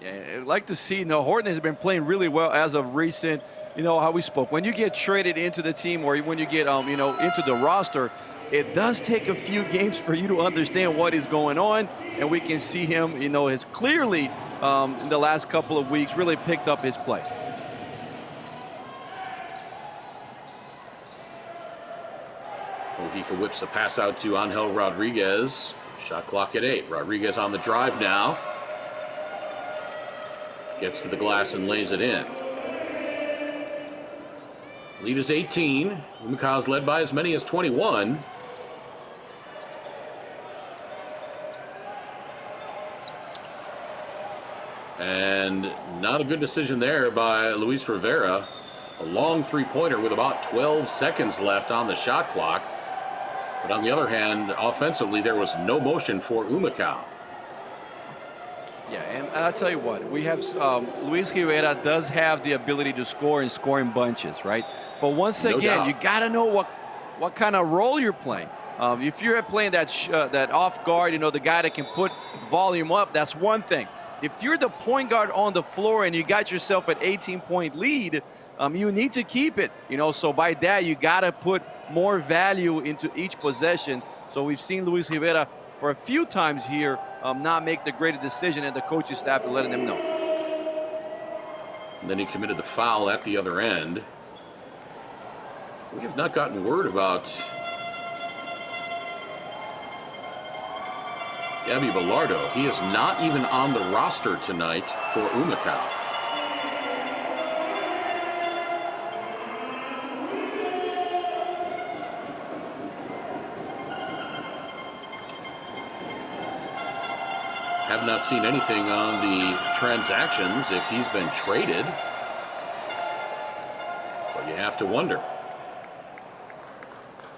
Yeah, I'd like to see, you know, Horton has been playing really well as of recent. You know how we spoke. When you get traded into the team or when you get, you know, into the roster, it does take a few games for you to understand what is going on. And we can see him, you know, has clearly in the last couple of weeks really picked up his play. Mojica whips a pass out to Angel Rodriguez. Shot clock at 8. Rodriguez on the drive now. Gets to the glass and lays it in. Lead is 18. Humacao's led by as many as 21. And not a good decision there by Luis Rivera. A long three-pointer with about 12 seconds left on the shot clock. But on the other hand, offensively, there was no motion for Humacao. Yeah, and I'll tell you what, we have Luis Rivera does have the ability to score and score in bunches, right? But once again, you got to know what kind of role you're playing. If you're playing that off guard, you know, the guy that can put volume up, that's one thing. If you're the point guard on the floor and you got yourself an 18-point lead, you need to keep it, you know. So by that, you got to put more value into each possession. So we've seen Luis Rivera for a few times here not make the greatest decision, and the coaching staff are letting them know. And then he committed the foul at the other end. We have not gotten word about Gabby Bilardo. He is not even on the roster tonight for Humacao. Have not seen anything on the transactions if he's been traded. But you have to wonder.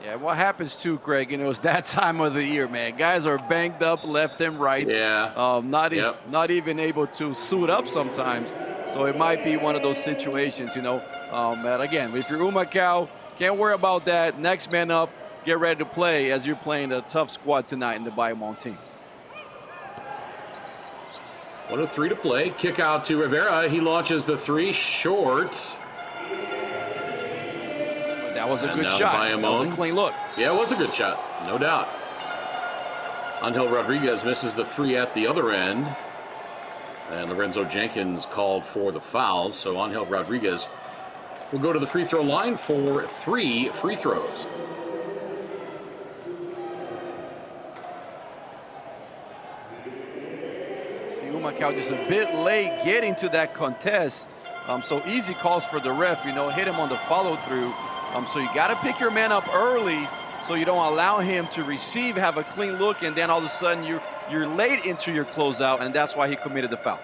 Yeah, what happens too, Greg, you know, it's that time of the year, man. Guys are banged up left and right. Yeah. Not even able to suit up sometimes. So it might be one of those situations, you know. And again, if you're Humacao, can't worry about that. Next man up, get ready to play as you're playing a tough squad tonight in the Bayamón team. 1:03 to play. Kick out to Rivera. He launches the three short. That was a good shot. That was a clean look. Yeah, it was a good shot, no doubt. Angel Rodriguez misses the three at the other end. And Lorenzo Jenkins called for the foul. So Angel Rodriguez will go to the free throw line for 3 free throws. Humacao just a bit late getting to that contest. So easy calls for the ref, you know, hit him on the follow through. So you got to pick your man up early so you don't allow him to receive, have a clean look, and then all of a sudden you're late into your closeout, and that's why he committed the foul.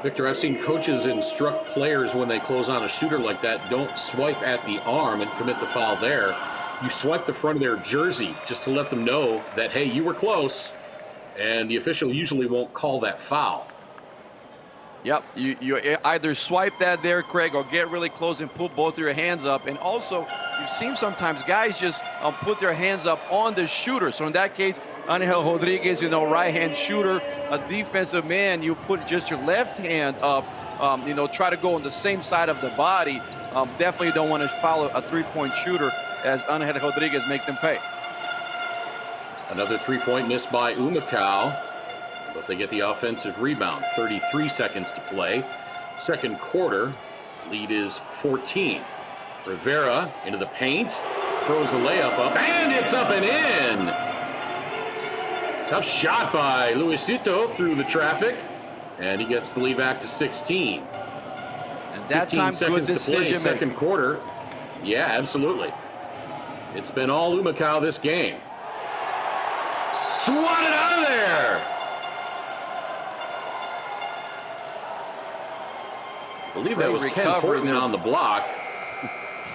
Victor, I've seen coaches instruct players when they close on a shooter like that, don't swipe at the arm and commit the foul there. You swipe the front of their jersey just to let them know that, hey, you were close, and the official usually won't call that foul. Yep, you either swipe that there, Craig, or get really close and put both your hands up. And also, you've seen sometimes guys just put their hands up on the shooter. So in that case, Angel Rodriguez, you know, right-hand shooter, a defensive man, you put just your left hand up, you know, try to go on the same side of the body. Definitely don't want to foul a three-point shooter as Angel Rodriguez makes them pay. Another three-point miss by Humacao, but they get the offensive rebound. 33 seconds to play. Second quarter, lead is 14. Rivera into the paint, throws a layup up, and it's up and in. Tough shot by Luisito through the traffic, and he gets the lead back to 16. And that time, good decision. Second quarter. Yeah, absolutely. It's been all Humacao this game. Swatted out of there. I believe that was Ken Horton on the block.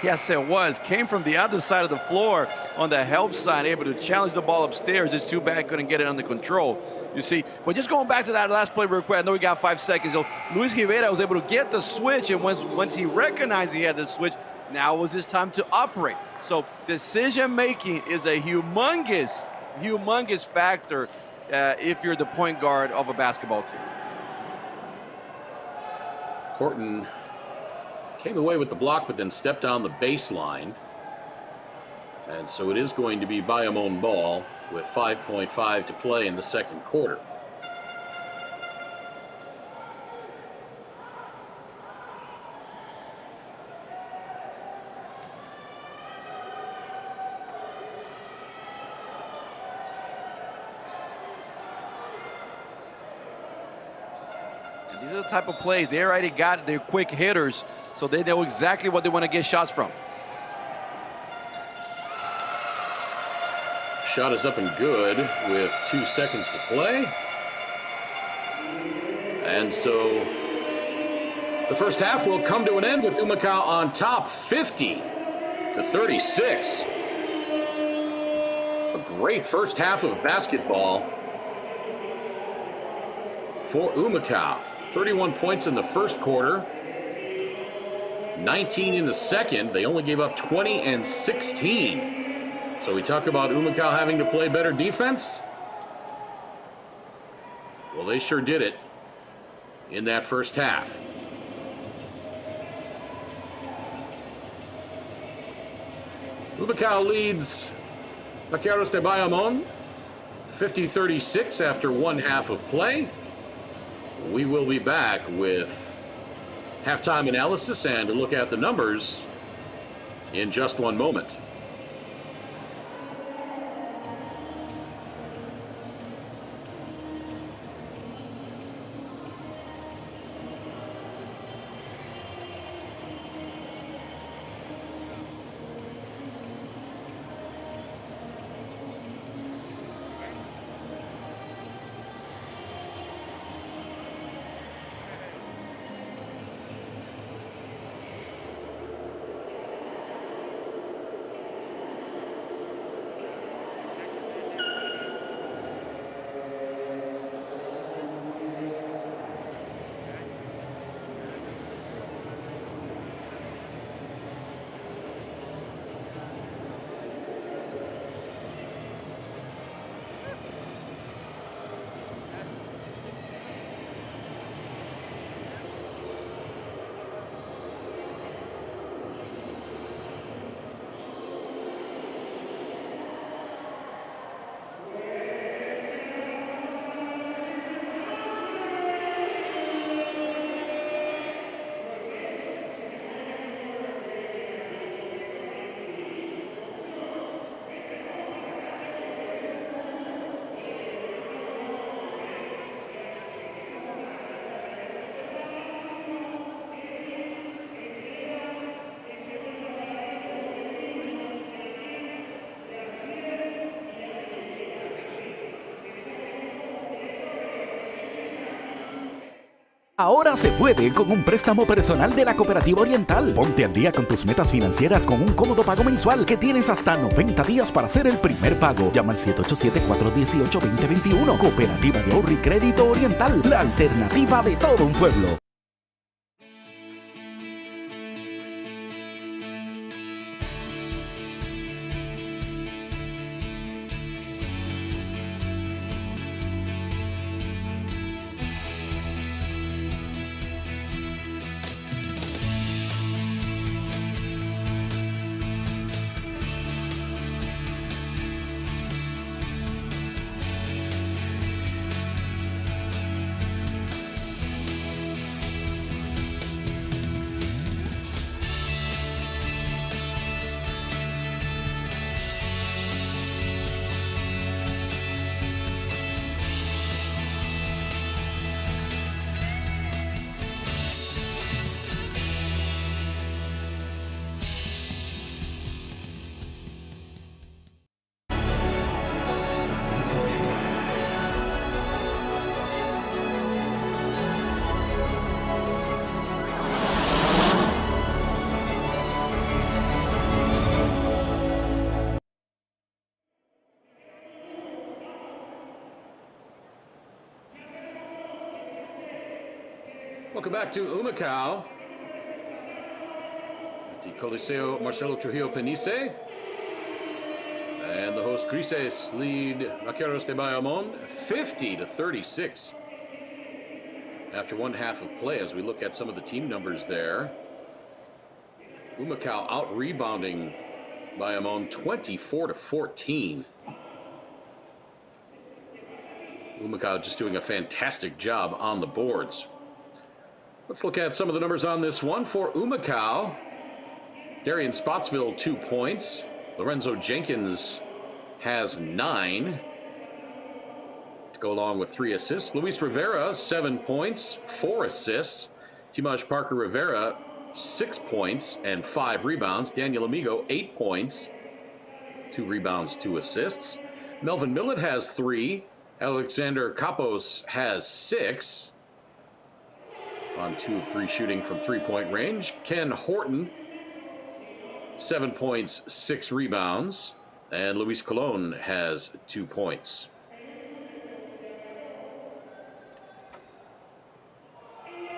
Yes, it was. Came from the other side of the floor on the help side, able to challenge the ball upstairs. It's too bad couldn't get it under control. You see, but just going back to that last play real quick, I know we got 5 seconds. So Luis Rivera was able to get the switch, and once he recognized he had the switch, now was his time to operate. So decision-making is a humongous factor if you're the point guard of a basketball team. Horton came away with the block, but then stepped on the baseline. And so it is going to be Bayamón ball with 5.5 to play in the second quarter. These are the type of plays, they already got their quick hitters, so they know exactly what they want to get shots from. Shot is up and good with 2 seconds to play. And so the first half will come to an end with Humacao on top 50-36. A great first half of basketball for Humacao. 31 points in the first quarter, 19 in the second. They only gave up 20 and 16. So we talk about Humacao having to play better defense. Well, they sure did it in that first half. Humacao leads Vaqueros de Bayamón 50-36 after one half of play. We will be back with halftime analysis and a look at the numbers in just one moment. Ahora se puede con un préstamo personal de la Cooperativa Oriental. Ponte al día con tus metas financieras con un cómodo pago mensual que tienes hasta 90 días para hacer el primer pago. Llama al 787-418-2021. Cooperativa de Ahorro y Crédito Oriental, la alternativa de todo un pueblo. Welcome back to Humacao at the Coliseo Marcelo Trujillo Panisse. And the host Grises lead Vaqueros de Bayamón 50-36 after one half of play. As we look at some of the team numbers there, Humacao out-rebounding Bayamón 24-14. Humacao just doing a fantastic job on the boards. Let's look at some of the numbers on this one. For Humacao, Darian Spotsville, 2 points. Lorenzo Jenkins has 9 to go along with 3 assists. Luis Rivera, 7 points, 4 assists. Timaj Parker Rivera, 6 points and 5 rebounds. Daniel Amigo, 8 points, 2 rebounds, 2 assists. Melvin Millett has 3. Alexander Capos has 6. on 2 of 3 shooting from three-point range. Ken Horton, 7 points, 6 rebounds. And Luis Colon has 2 points.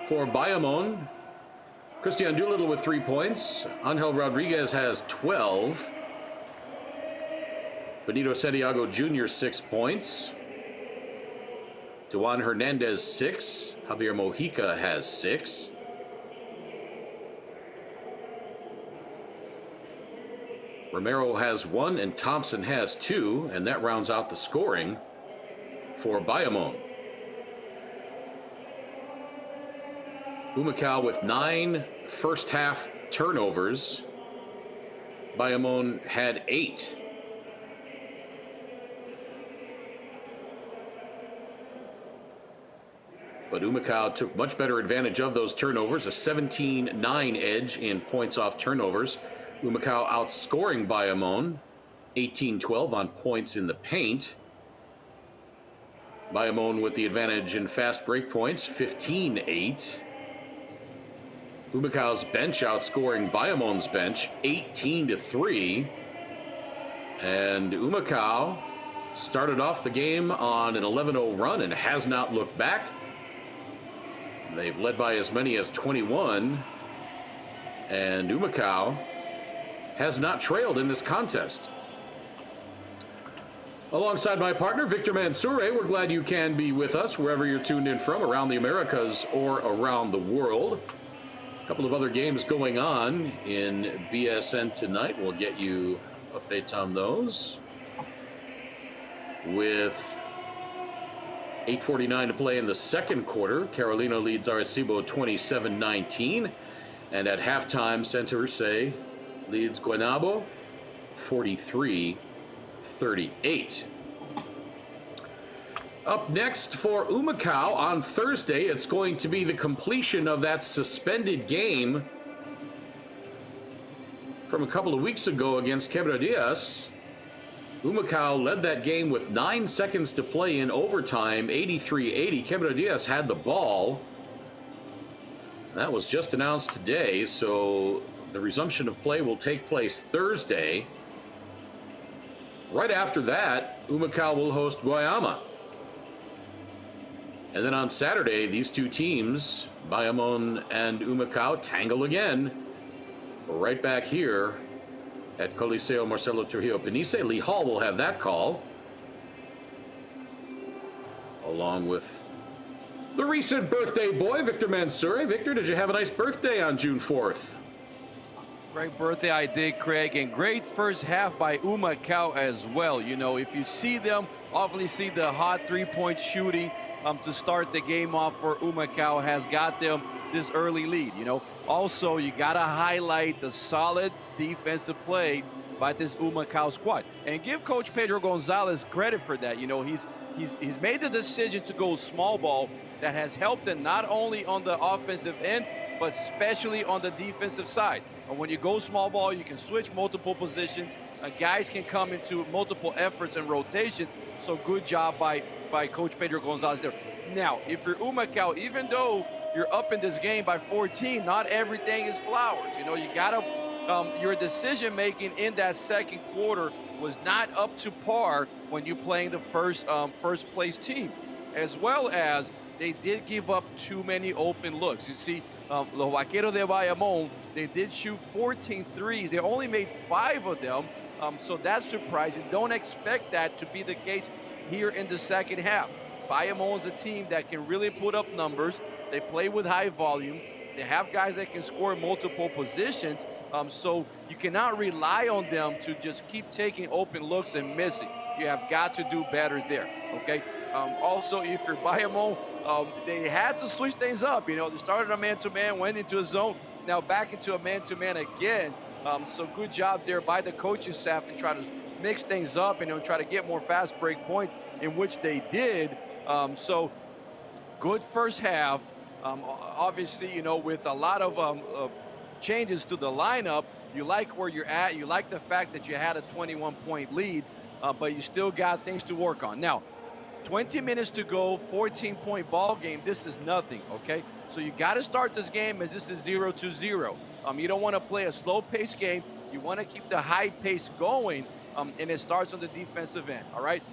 For Bayamón, Christian Doolittle with 3 points. Angel Rodriguez has 12. Benito Santiago Jr., 6 points. Duan Hernandez, 6. Javier Mojica has 6. Romero has 1 and Thompson has 2, and that rounds out the scoring for Bayamón. Humacao with 9 first half turnovers. Bayamón had 8. But Humacao took much better advantage of those turnovers, a 17-9 edge in points off turnovers. Humacao outscoring Bayamón, 18-12 on points in the paint. Bayamón with the advantage in fast break points, 15-8. Humacao's bench outscoring Bayamón's bench, 18-3. And Humacao started off the game on an 11-0 run and has not looked back. They've led by as many as 21, and Humacao has not trailed in this contest. Alongside my partner, Victor Mansoure, we're glad you can be with us wherever you're tuned in from, around the Americas or around the world. A couple of other games going on in BSN tonight. We'll get you updates on those. With 8:49 to play in the second quarter, Carolina leads Arecibo 27-19. And at halftime, Santa Fe leads Guaynabo 43-38. Up next for Humacao on Thursday, it's going to be the completion of that suspended game from a couple of weeks ago against Quebradillas. Humacao led that game with 9 seconds to play in overtime, 83-80. Quebradillas had the ball. That was just announced today, so the resumption of play will take place Thursday. Right after that, Humacao will host Guayama. And then on Saturday, these two teams, Bayamón and Humacao, tangle again. Right back here at Coliseo Marcelo Trujillo Panisse. Lee Hall will have that call, along with the recent birthday boy, Victor Mansoure. Victor, did you have a nice birthday on June 4th? Great birthday I did, Craig, and great first half by Humacao as well. You know, if you see them, obviously see the hot three-point shooting to start the game off for Humacao has got them this early lead. You know, also you got to highlight the solid defensive play by this Humacao squad, and give Coach Pedro Gonzalez credit for that. You know, he's made the decision to go small ball that has helped them not only on the offensive end, but especially on the defensive side. And when you go small ball, you can switch multiple positions. Guys can come into multiple efforts and rotations. So good job by Coach Pedro Gonzalez there. Now, if you're Humacao, even though you're up in this game by 14, not everything is flowers. You know, you gotta, your decision making in that second quarter was not up to par when you're playing the first place team, as well as they did give up too many open looks. You see, Los Vaqueros de Bayamón, they did shoot 14 threes. They only made 5 of them, so that's surprising. Don't expect that to be the case here in the second half. Bayamón is a team that can really put up numbers. They play with high volume. They have guys that can score in multiple positions, so you cannot rely on them to just keep taking open looks and missing. You have got to do better there, okay? Also, if you're Bayamón, they had to switch things up. You know, they started a man-to-man, went into a zone, now back into a man-to-man again. So good job there by the coaching staff and try to mix things up and try to get more fast break points, in which they did. So good first half. Obviously, you know, with a lot of changes to the lineup, you like where you're at. You like the fact that you had a 21-point lead, but you still got things to work on. Now, 20 minutes to go, 14-point ball game. This is nothing, okay? So you got to start this game as this is 0-0. You don't want to play a slow-paced game. You want to keep the high pace going, and it starts on the defensive end, all right?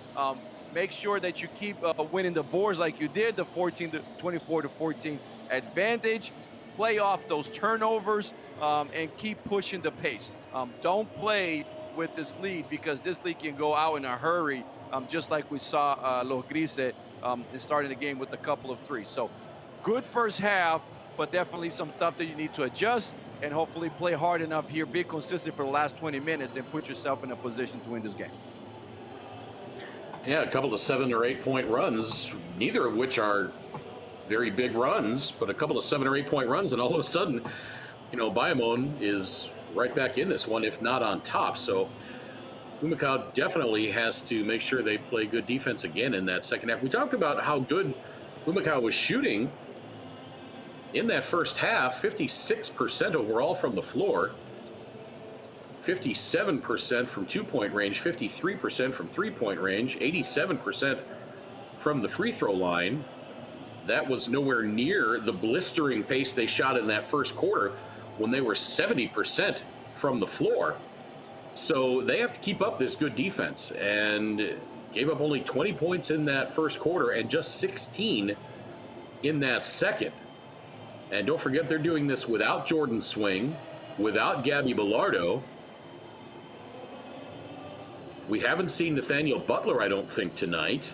Make sure that you keep winning the boards like you did, the 24-14 advantage. Play off those turnovers and keep pushing the pace. Don't play with this lead because this lead can go out in a hurry, just like we saw Los Grises starting the game with a couple of threes. So good first half, but definitely some stuff that you need to adjust and hopefully play hard enough here, be consistent for the last 20 minutes and put yourself in a position to win this game. Yeah, a couple of 7 or 8 point runs, neither of which are very big runs, but a couple of 7 or 8 point runs, and all of a sudden, you know, Bayamón is right back in this one, if not on top. So Humacao definitely has to make sure they play good defense again in that second half. We talked about how good Humacao was shooting in that first half, 56% overall from the floor, 57% from 2-point range, 53% from 3-point range, 87% from the free throw line. That was nowhere near the blistering pace they shot in that first quarter when they were 70% from the floor. So they have to keep up this good defense, and gave up only 20 points in that first quarter and just 16 in that second. And don't forget, they're doing this without Jordan Swing, without Gabby Bilardo. We haven't seen Nathaniel Butler, I don't think, tonight.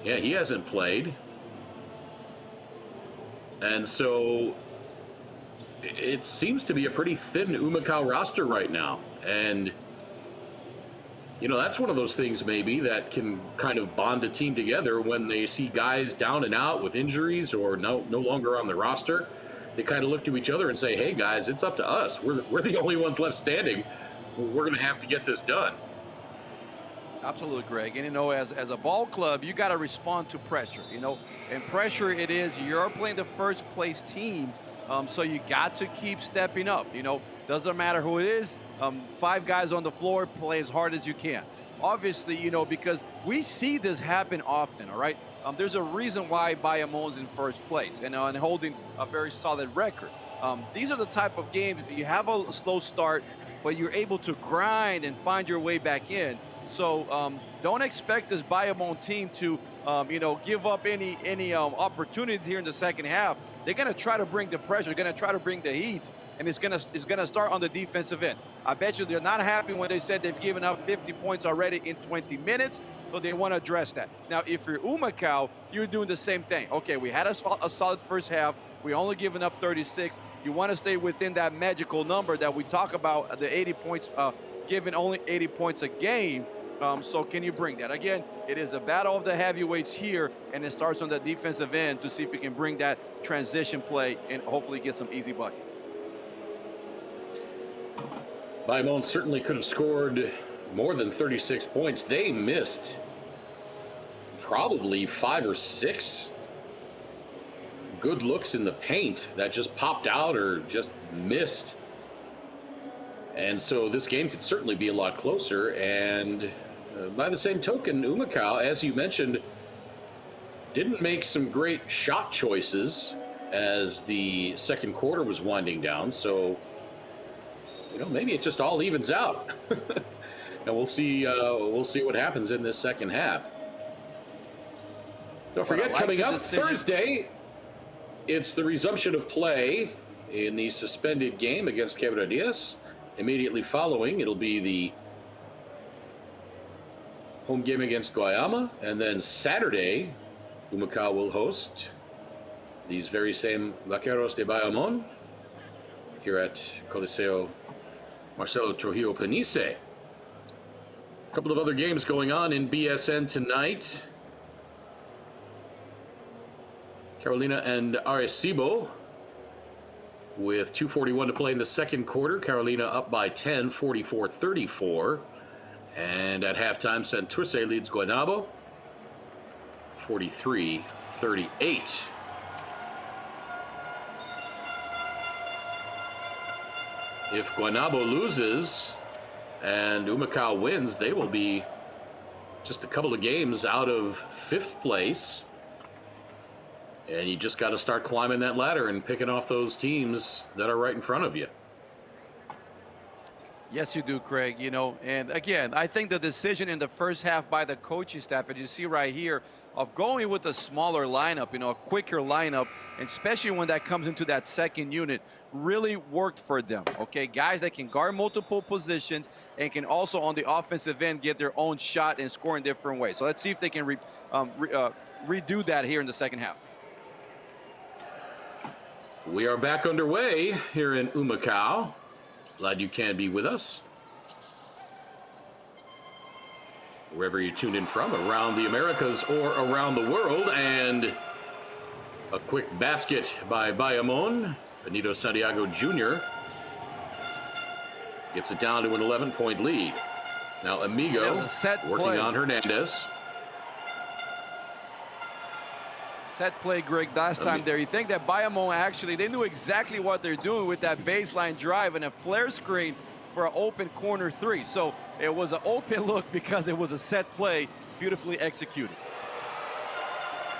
Yeah, he hasn't played. And so it seems to be a pretty thin Humacao roster right now. And, you know, that's one of those things maybe that can kind of bond a team together when they see guys down and out with injuries or no longer on the roster. They kind of look to each other and say, hey, guys, it's up to us. We're the only ones left standing. We're going to have to get this done. Absolutely, Greg. And, you know, as a ball club, you got to respond to pressure, you know. And pressure it is, you're playing the first place team, so you got to keep stepping up, you know. Doesn't matter who it is. 5 guys on the floor, play as hard as you can. Obviously, you know, because we see this happen often, all right? There's a reason why Bayamón's in first place and holding a very solid record. These are the type of games that you have a slow start, but you're able to grind and find your way back in. So don't expect this Bayamón team to, you know, give up any opportunities here in the second half. They're going to try to bring the pressure. They're going to try to bring the heat, and it's gonna start on the defensive end. I bet you they're not happy when they said they've given up 50 points already in 20 minutes, so they want to address that. Now, if you're Humacao, you're doing the same thing. Okay, we had a solid first half. We only given up 36. You want to stay within that magical number that we talk about, the 80 points, giving only 80 points a game. So can you bring that? Again, it is a battle of the heavyweights here, and it starts on the defensive end to see if you can bring that transition play and hopefully get some easy buckets. Bayamón certainly could have scored more than 36 points. They missed probably 5 or 6 good looks in the paint that just popped out or just missed. And so this game could certainly be a lot closer. And by the same token, Humacao, as you mentioned, didn't make some great shot choices as the second quarter was winding down. So, you know, maybe it just all evens out. And we'll see what happens in this second half. Don't forget, coming up Thursday, it's the resumption of play in the suspended game against Quebradillas. Immediately following, it'll be the home game against Guayama. And then Saturday, Humacao will host these very same Vaqueros de Bayamón here at Coliseo Marcelo Trujillo Panisse. A couple of other games going on in BSN tonight. Carolina and Arecibo with 2:41 to play in the second quarter. Carolina up by 10, 44-34. And at halftime, Santurce leads Guaynabo 43-38. If Guaynabo loses and Humacao wins, they will be just a couple of games out of 5th place. And you just got to start climbing that ladder and picking off those teams that are right in front of you. Yes, you do, Craig. You know, and again, I think the decision in the first half by the coaching staff, as you see right here, of going with a smaller lineup, you know, a quicker lineup, and especially when that comes into that second unit, really worked for them. Okay, guys that can guard multiple positions and can also on the offensive end get their own shot and score in different ways. So let's see if they can redo that here in the second half. We are back underway here in Humacao. Glad you can be with us. Wherever you tune in from, around the Americas or around the world. And a quick basket by Bayamón. Benito Santiago Jr. gets it down to an 11-point lead. Now Amigo working on Hernandez. Set play, Greg, last time there. You think that Bayamón actually, they knew exactly what they're doing with that baseline drive and a flare screen for an open corner 3. So it was an open look because it was a set play, beautifully executed.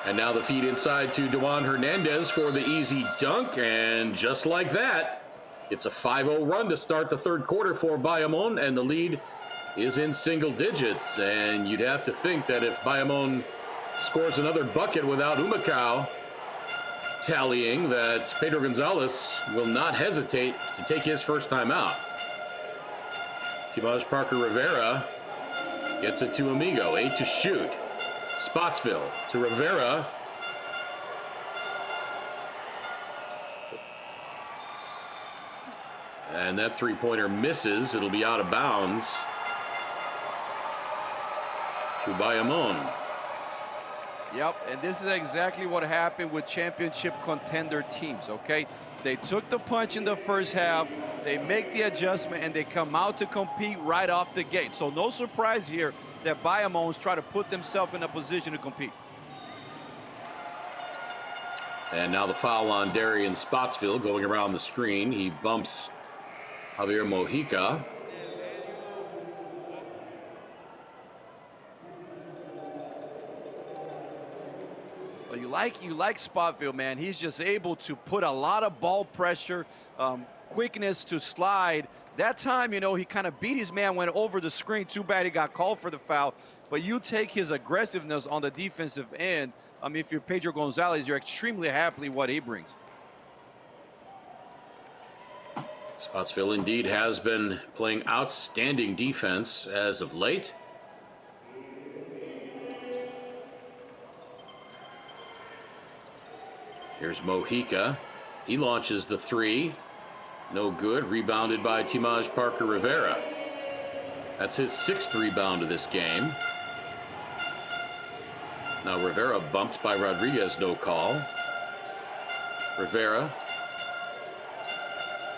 And now the feed inside to Juan Hernandez for the easy dunk. And just like that, it's a 5-0 run to start the third quarter for Bayamón, and the lead is in single digits. And you'd have to think that if Bayamón scores another bucket without Humacao tallying, that Pedro Gonzalez will not hesitate to take his first time out. Timaj Parker Rivera gets it to Amigo, 8 to shoot. Spotsville to Rivera. And that three-pointer misses. It'll be out of bounds to Bayamón. Yep, and this is exactly what happened with championship contender teams, okay? They took the punch in the first half, they make the adjustment, and they come out to compete right off the gate. So no surprise here that Bayamón's try to put themselves in a position to compete. And now the foul on Darian Spotsville going around the screen. He bumps Javier Mojica. Well, you like Spotsville, man. He's just able to put a lot of ball pressure, quickness to slide. That time, you know, he kind of beat his man, went over the screen. Too bad he got called for the foul. But you take his aggressiveness on the defensive end. I mean, if you're Pedro Gonzalez, you're extremely happy what he brings. Spotsville indeed has been playing outstanding defense as of late. Here's Mojica. He launches the three. No good. Rebounded by Timaj Parker Rivera. That's his 6th rebound of this game. Now Rivera bumped by Rodriguez, no call. Rivera.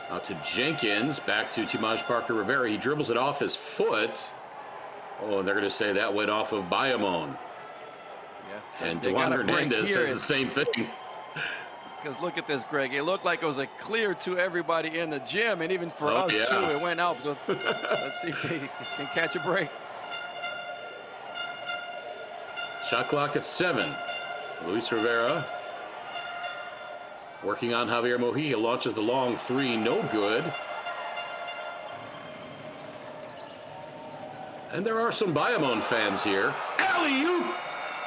Out to Jenkins. Back to Timaj Parker Rivera. He dribbles it off his foot. Oh, and they're going to say that went off of Bayamón. Yeah. And Juan Hernandez says the same thing. Because look at this, Greg. It looked like it was a clear to everybody in the gym, and even for us, too, it went out. So let's see if they can catch a break. Shot clock at 7. Luis Rivera working on Javier Mojica. Launches the long three. No good. And there are some Bayamón fans here. Alley-oop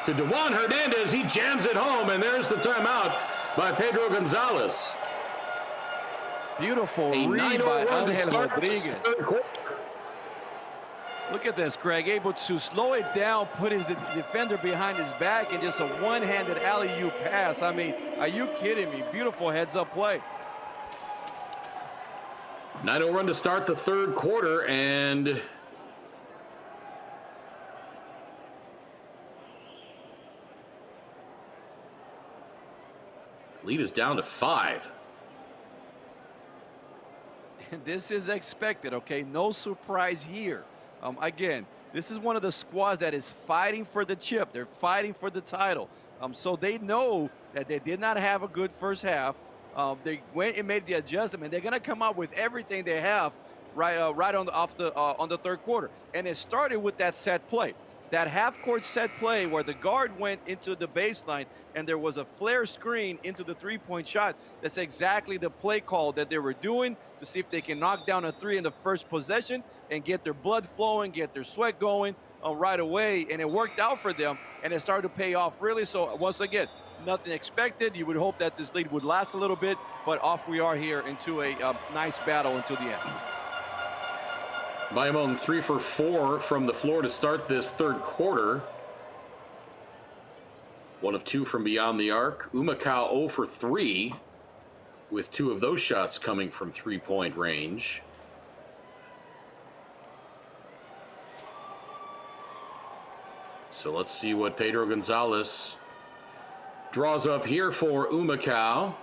to Juan Hernandez. He jams it home, and there's the timeout by Pedro Gonzalez. Beautiful read by Angel Rodriguez. Look at this, Greg, able to slow it down, put his defender behind his back, and just a one-handed alley-oop pass. I mean, are you kidding me? Beautiful heads-up play. 9-0 run to start the third quarter, and lead is down to 5. And this is expected, okay? No surprise here. Again, this is one of the squads that is fighting for the chip. They're fighting for the title. So they know that they did not have a good first half. They went and made the adjustment. They're going to come out with everything they have right on the third quarter. And it started with that set play. that half-court set play where the guard went into the baseline and there was a flare screen into the three-point shot, that's exactly the play call that they were doing to see if they can knock down a three in the first possession and get their blood flowing, get their sweat going right away. And it worked out for them, and it started to pay off, really. So once again, nothing expected. You would hope that this lead would last a little bit, but off we are here into a nice battle until the end. Bayamón 3 for 4 from the floor to start this third quarter. 1 of 2 from beyond the arc. Humacao 0 for 3, with 2 of those shots coming from three-point range. So let's see what Pedro Gonzalez draws up here for Humacao.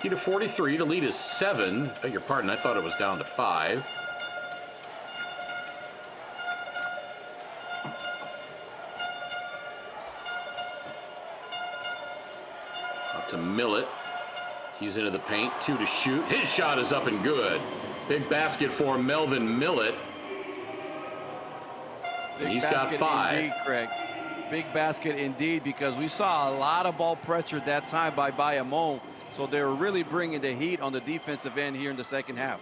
To 43. The lead is 7. Beg your pardon, I thought it was down to 5. Up to Millet. He's into the paint. 2 to shoot. His shot is up and good. Big basket for Melvin Millet. And he's got 5. Indeed, Craig. Big basket indeed, because we saw a lot of ball pressure at that time by Bayamón. So they were really bringing the heat on the defensive end here in the second half.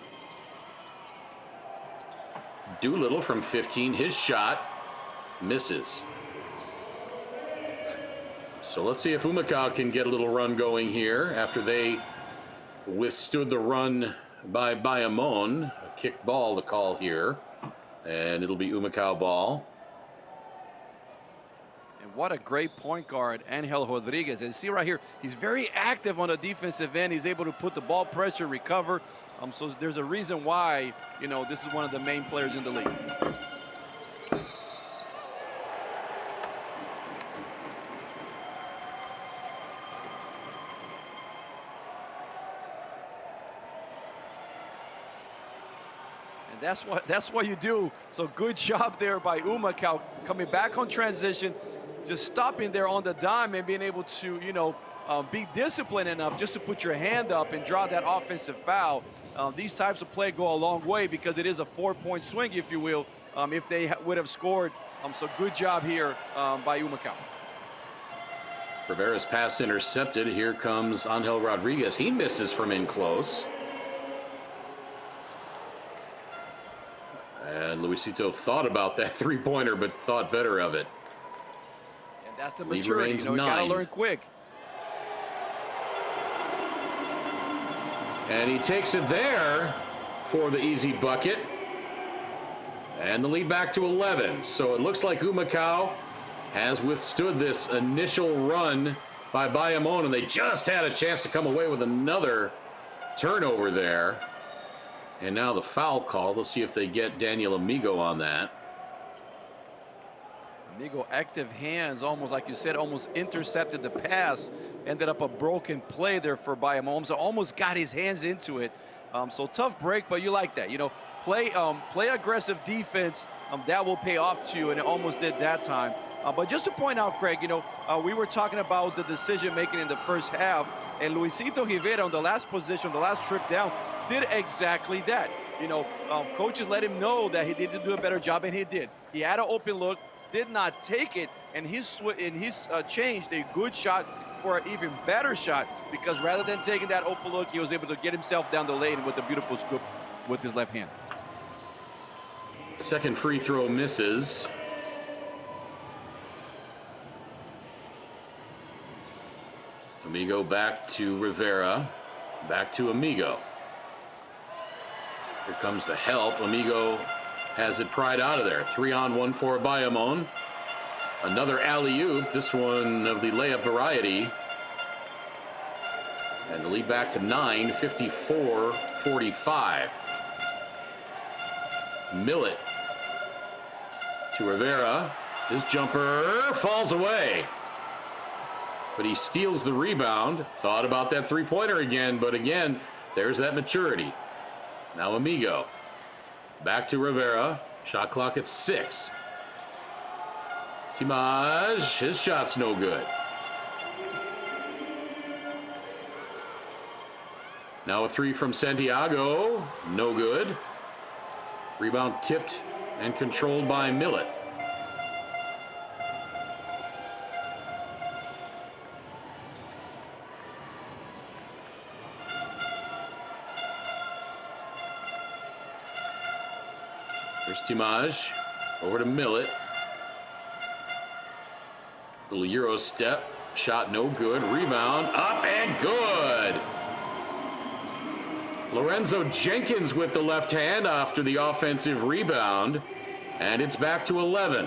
Doolittle from 15. His shot misses. So let's see if Humacao can get a little run going here after they withstood the run by Bayamón. A kick ball to call here. And it'll be Humacao ball. What a great point guard, Angel Rodriguez. And see right here, he's very active on the defensive end. He's able to put the ball pressure, recover. So there's a reason why, you know, this is one of the main players in the league. And that's what you do. So good job there by Humacao, coming back on transition, just stopping there on the dime and being able to, you know, be disciplined enough just to put your hand up and draw that offensive foul. These types of play go a long way because it is a 4-point swing, if you will, if they would have scored. So good job here by Humacao. Rivera's pass intercepted. Here comes Angel Rodriguez. He misses from in close. And Luisito thought about that three-pointer, but thought better of it. That's the maturity, you know, you gotta learn quick. And he takes it there for the easy bucket. And the lead back to 11. So it looks like Humacao has withstood this initial run by Bayamón, and they just had a chance to come away with another turnover there. And now the foul call. Let's see if they get Daniel Amigo on that. Amigo, active hands, almost like you said, almost intercepted the pass. Ended up a broken play there for Bayamón. So almost got his hands into it. So tough break, but you like that. You know, play aggressive defense. That will pay off to you, and it almost did that time. But just to point out, Craig, you know, we were talking about the decision making in the first half, and Luisito Rivera on the last position, the last trip down, did exactly that. You know, coaches let him know that he needed to do a better job, and he did. He had an open look, did not take it, and he's changed a good shot for an even better shot, because rather than taking that open look, he was able to get himself down the lane with a beautiful scoop with his left hand. Second free throw misses. Amigo back to Rivera, back to Amigo. Here comes the help. Amigo has it pried out of there. 3-on-1 for Bayamón. Another alley-oop, this one of the layup variety. And the lead back to 9, 54-45. Millet to Rivera. His jumper falls away. But he steals the rebound. Thought about that three-pointer again, but again, there's that maturity. Now Amigo. Back to Rivera. Shot clock at 6. Timaj, his shot's no good. Now a three from Santiago. No good. Rebound tipped and controlled by Millet. There's Timaj. Over to Millet. Little Euro step. Shot no good. Rebound up and good. Lorenzo Jenkins with the left hand after the offensive rebound. And it's back to 11.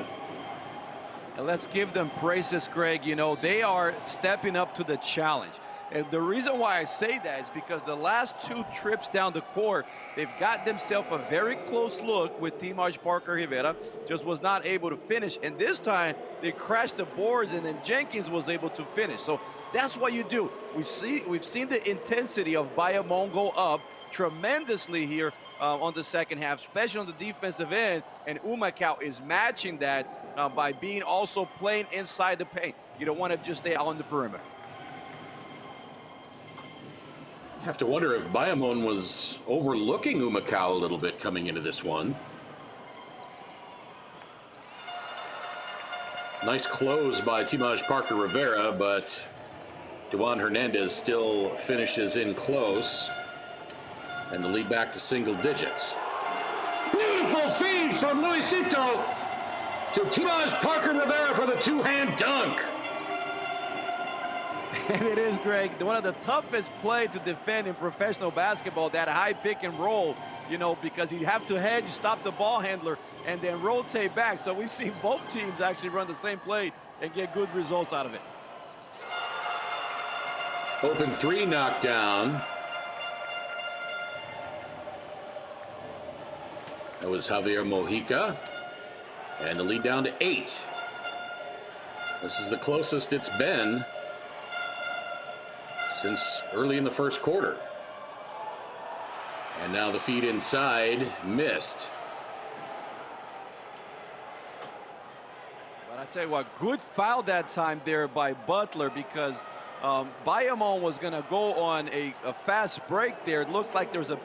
And let's give them praises, Greg. You know, they are stepping up to the challenge. And the reason why I say that is because the last two trips down the court, they've got themselves a very close look with Timaj Parker Rivera. Just was not able to finish. And this time, they crashed the boards, and then Jenkins was able to finish. So that's what you do. We've seen the intensity of Bayamón go up tremendously here on the second half, especially on the defensive end. And Humacao is matching that by being also playing inside the paint. You don't want to just stay out on the perimeter. Have to wonder if Bayamón was overlooking Humacao a little bit coming into this one. Nice close by Timaj Parker Rivera, but Duan Hernandez still finishes in close. And the lead back to single digits. Beautiful feed from Luisito to Timaj Parker Rivera for the two-hand dunk. And it is, Greg, one of the toughest play to defend in professional basketball, that high pick and roll, you know, because you have to hedge, stop the ball handler, and then rotate back. So we've seen both teams actually run the same play and get good results out of it. Open three knocked down. That was Javier Mojica. And the lead down to 8. This is the closest it's been since early in the first quarter. And now the feed inside, missed. But I tell you what, good foul that time there by Butler, because Bayamón was going to go on a fast break there. It looks like there's an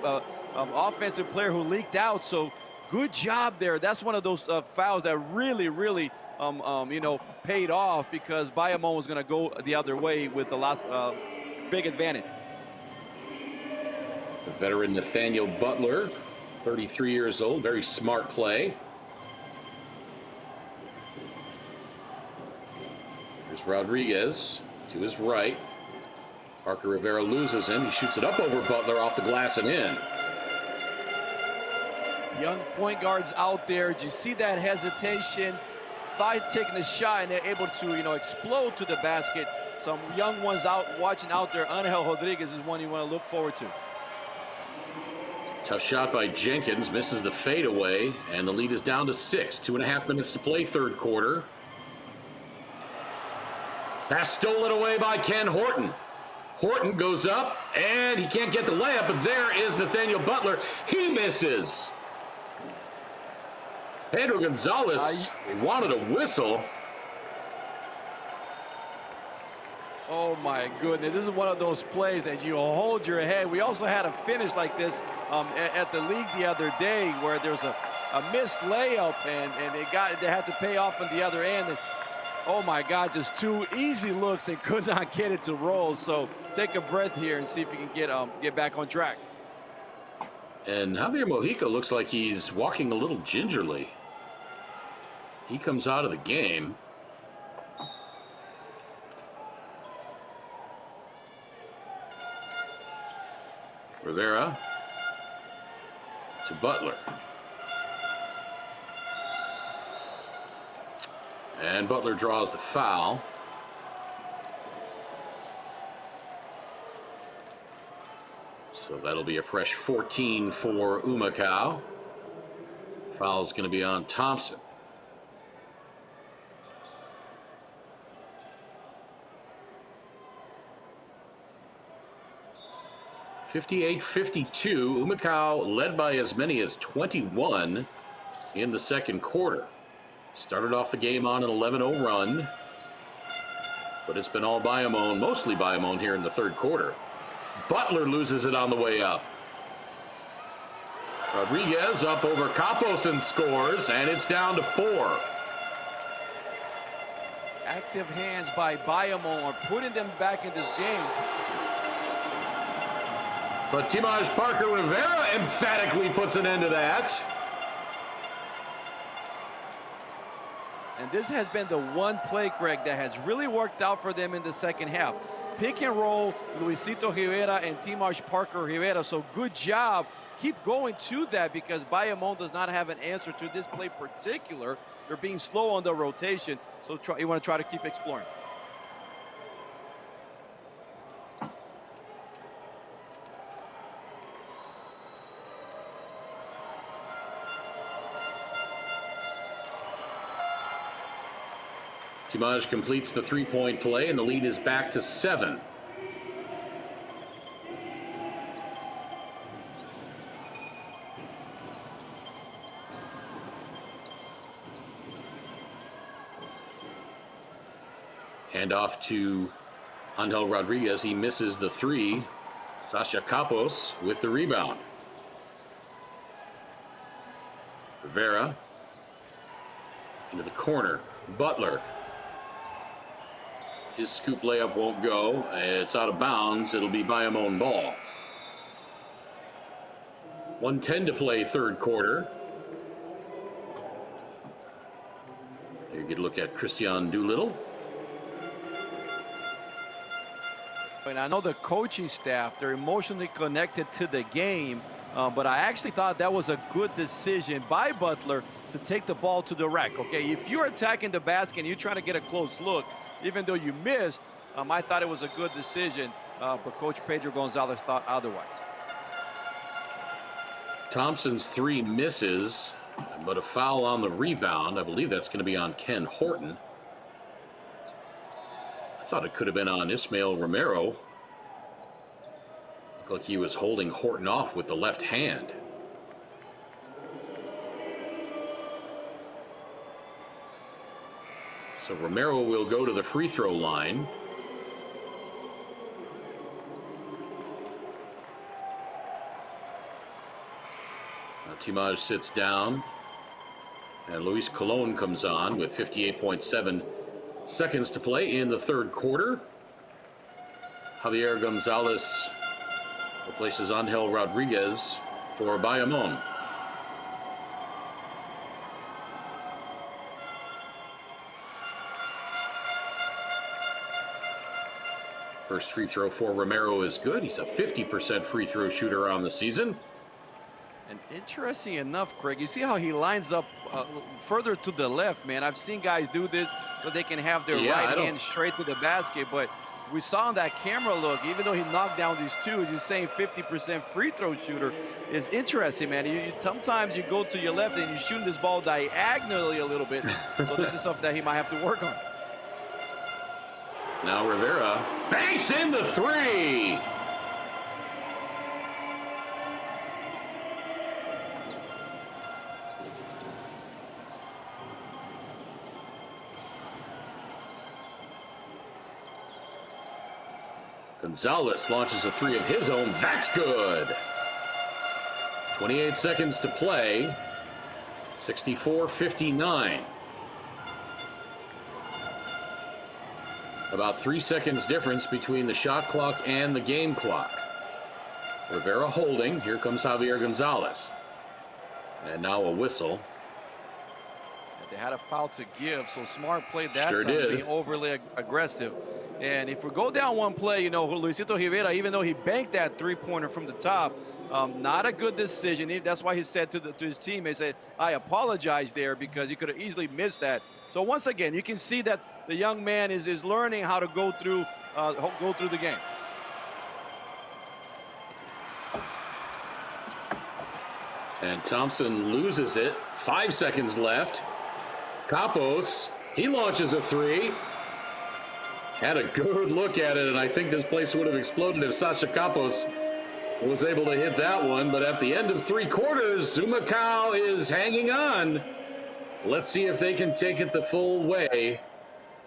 offensive player who leaked out, so good job there. That's one of those fouls that really, you know, paid off, because Bayamón was going to go the other way with the last big advantage. The veteran Nathaniel Butler, 33 years old, very smart play. Here's Rodriguez to his right. Parker Rivera loses him. He shoots it up over Butler, off the glass and in. Young point guards out there. Do you see that hesitation? By taking a shot, and they're able to, you know, explode to the basket. Some young ones watching out there. Angel Rodriguez is one you want to look forward to. Tough shot by Jenkins, misses the fadeaway, and the lead is down to 6. 2.5 minutes to play, third quarter. Pass stolen away by Ken Horton. Horton goes up, and he can't get the layup, but there is Nathaniel Butler. He misses. Pedro Gonzalez wanted a whistle. Oh my goodness, this is one of those plays that you hold your head. We also had a finish like this at the league the other day, where there's a missed layup, and they had to pay off on the other end. And, oh my God, just two easy looks and could not get it to roll. So take a breath here and see if you can get back on track. And Javier Mojica looks like he's walking a little gingerly. He comes out of the game. Rivera to Butler. And Butler draws the foul. So that'll be a fresh 14 for Humacao. Foul's going to be on Thompson. (58-52). Humacao led by as many as 21 in the second quarter. Started off the game on an 11-0 run, but it's been all Bayamón, mostly Bayamón here in the third quarter. Butler loses it on the way up. Rodriguez up over Capos and scores, and it's down to 4. Active hands by Bayamón are putting them back in this game. But Timaj Parker Rivera emphatically puts an end to that. And this has been the one play, Greg, that has really worked out for them in the second half. Pick and roll, Luisito Rivera and Timaj Parker Rivera. So good job. Keep going to that because Bayamón does not have an answer to this play particular. They're being slow on the rotation. So you want to try to keep exploring. Timaj completes the three-point play, and the lead is back to 7. Hand off to Angel Rodriguez. He misses the 3. Sasha Capos with the rebound. Rivera into the corner. Butler. His scoop layup won't go. It's out of bounds. It'll be Bayamón ball. 1:10 to play, third quarter. Here you get a look at Christian Doolittle. And I know the coaching staff, they're emotionally connected to the game, but I actually thought that was a good decision by Butler to take the ball to the rack. Okay, if you're attacking the basket and you're trying to get a close look, even though you missed, I thought it was a good decision, but Coach Pedro Gonzalez thought otherwise. Thompson's 3 misses, but a foul on the rebound. I believe that's going to be on Ken Horton. I thought it could have been on Ismael Romero. Looked like he was holding Horton off with the left hand. So Romero will go to the free throw line. Now Timaj sits down, and Luis Colon comes on with 58.7 seconds to play in the third quarter. Javier Gonzalez replaces Angel Rodriguez for Bayamón. First free throw for Romero is good. He's a 50% free throw shooter on the season. And interesting enough, Craig, you see how he lines up further to the left, man. I've seen guys do this so they can have their right hand straight to the basket, but we saw in that camera look, even though he knocked down these 2, you're saying 50% free throw shooter is interesting, man. Sometimes you go to your left and you shoot this ball diagonally a little bit. So this is something that he might have to work on. Now Rivera banks in the 3. Gonzalez launches a 3 of his own. That's good. 28 seconds to play. 64-59. About 3 seconds difference between the shot clock and the game clock. Rivera holding. Here comes Javier Gonzalez. And now a whistle. They had a foul to give, so smart play that Sure time, did. being overly aggressive. And if we go down one play, you know, Luisito Rivera, even though he banked that three-pointer from the top, not a good decision. That's why he said to his team, he said, I apologize there because you could have easily missed that. So once again, you can see that the young man is learning how to go through the game. And Thompson loses it. 5 seconds left. Capos, he launches a 3. Had a good look at it, and I think this place would have exploded if Sasha Capos was able to hit that one. But at the end of 3 quarters, Humacao is hanging on. Let's see if they can take it the full way.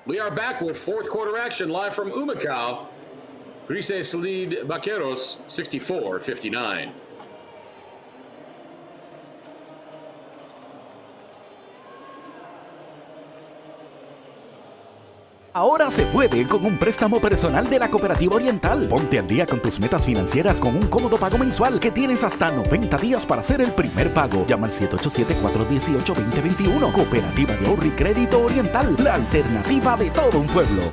We are back with fourth quarter action live from Humacao Grises lead Vaqueros 64-59. Ahora se puede con un préstamo personal de la Cooperativa Oriental. Ponte al día con tus metas financieras con un cómodo pago mensual que tienes hasta 90 días para hacer el primer pago. Llama al 787-418-2021. Cooperativa de Ahorro y Crédito Oriental, la alternativa de todo un pueblo.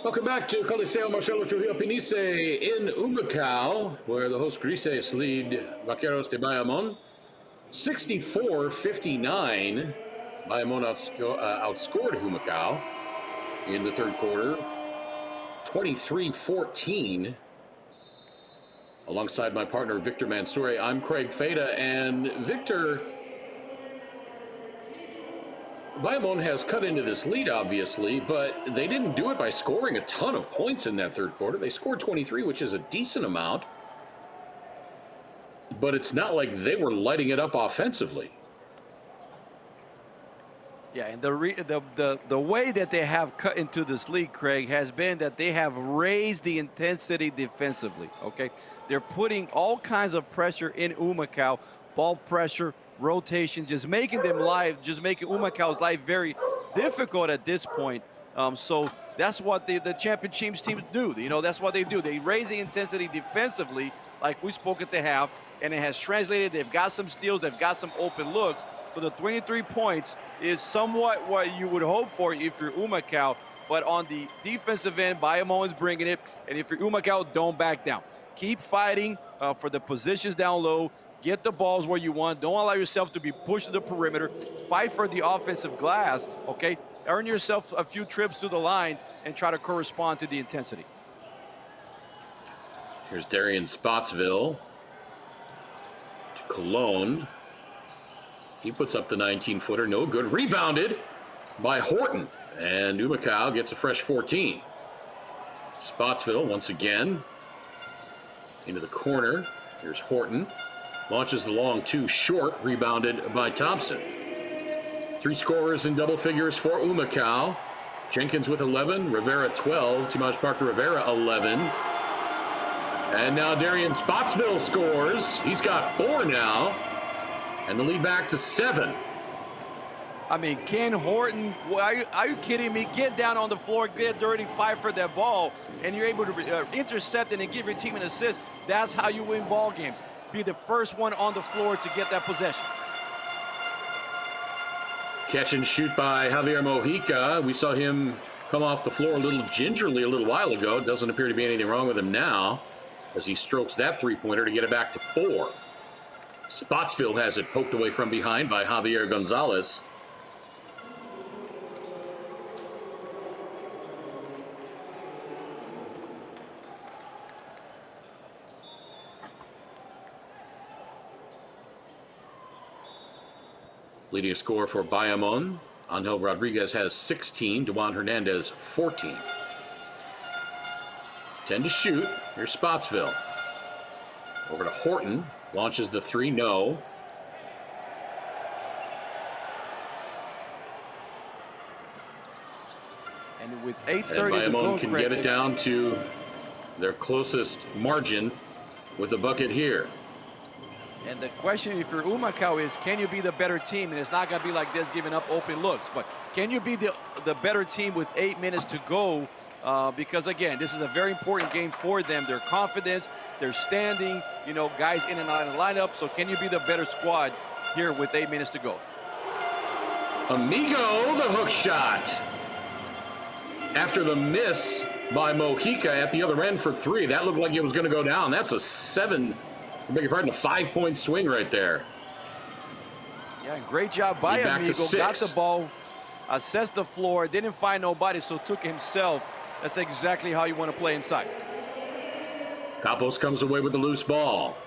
Welcome back to Coliseo Marcelo Trujillo Panisse in Humacao, where the host Grises lead Vaqueros de Bayamón 64-59. Bayamón outscored Humacao in the third quarter 23-14. Alongside my partner Victor Mansouri, I'm Craig Feda, and Victor, Bayamón has cut into this lead, obviously, but they didn't do it by scoring a ton of points in that third quarter. They scored 23, which is a decent amount, but it's not like they were lighting it up offensively. Yeah, and the way that they have cut into this league, Craig, has been that they have raised the intensity defensively, okay? They're putting all kinds of pressure in Humacao, ball pressure, rotation, just making Humacao's life very difficult at this point. So that's what the championship teams do. You know, that's what they do. They raise the intensity defensively, like we spoke at the half, and it has translated. They've got some steals, they've got some open looks. So the 23 points is somewhat what you would hope for if you're Humacao. But on the defensive end, Bayamón is bringing it. And if you're Humacao, don't back down. Keep fighting for the positions down low. Get the balls where you want. Don't allow yourself to be pushed to the perimeter. Fight for the offensive glass, okay? Earn yourself a few trips to the line and try to correspond to the intensity. Here's Darian Spotsville to Cologne. He puts up the 19-footer, no good. Rebounded by Horton, and Humacao gets a fresh 14. Spotsville once again into the corner. Here's Horton. Launches the long two short, rebounded by Thompson. Three scorers in double figures for Humacao. Jenkins with 11, Rivera 12, Timaj Parker Rivera 11. And now Darian Spotsville scores. He's got 4 now. And the lead back to 7. I mean, Ken Horton, are you kidding me? Get down on the floor, get dirty, fight for that ball, and you're able to intercept it and give your team an assist. That's how you win ball games. Be the first one on the floor to get that possession. Catch and shoot by Javier Mojica. We saw him come off the floor a little gingerly a little while ago. Doesn't appear to be anything wrong with him now as he strokes that three-pointer to get it back to 4. Spotsville has it poked away from behind by Javier Gonzalez. Leading scorer for Bayamón, Angel Rodriguez has 16, Duan Hernandez 14. 10 to shoot. Here's Spotsville. Over to Horton. Launches the 3, no. And with 8:30 and Bayamón to go, can get it down to their closest margin with the bucket here. And the question for Humacao is, can you be the better team? And it's not going to be like this, giving up open looks. But can you be the better team with 8 minutes to go? Because, again, this is a very important game for them. Their confidence, their standings, you know, guys in and out of the lineup. So can you be the better squad here with 8 minutes to go? Amigo, the hook shot. After the miss by Mojica at the other end for 3, that looked like it was going to go down. That's a 5-point swing right there. Yeah, great job by Amigo. Got the ball, assessed the floor, didn't find nobody, so took it himself. That's exactly how you want to play inside. Campos comes away with the loose ball.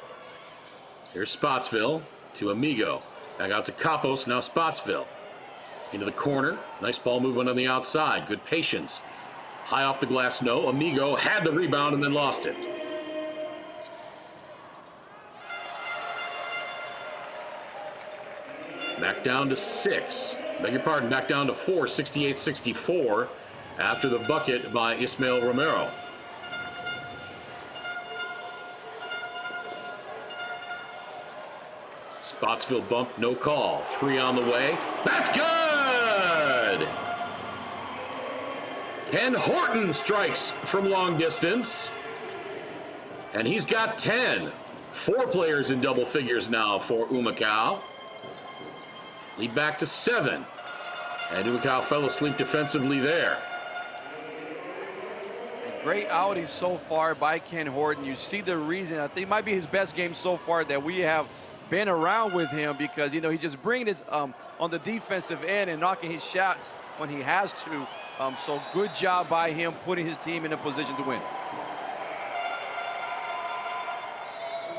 Here's Spotsville to Amigo. Back out to Campos, now Spotsville. Into the corner. Nice ball movement on the outside. Good patience. High off the glass, no. Amigo had the rebound and then lost it. Back down to 6. Beg your pardon, back down to 4, 68-64 after the bucket by Ismael Romero. Spotsville bump, no call. 3 on the way. That's good! Ken Horton strikes from long distance. And he's got 10. 4 players in double figures now for Humacao. Lead back to 7. And Humacao fell asleep defensively there. A great outing so far by Ken Horton. You see the reason. I think it might be his best game so far that we have been around with him, because, you know, he just bringing it on the defensive end and knocking his shots when he has to. So good job by him putting his team in a position to win.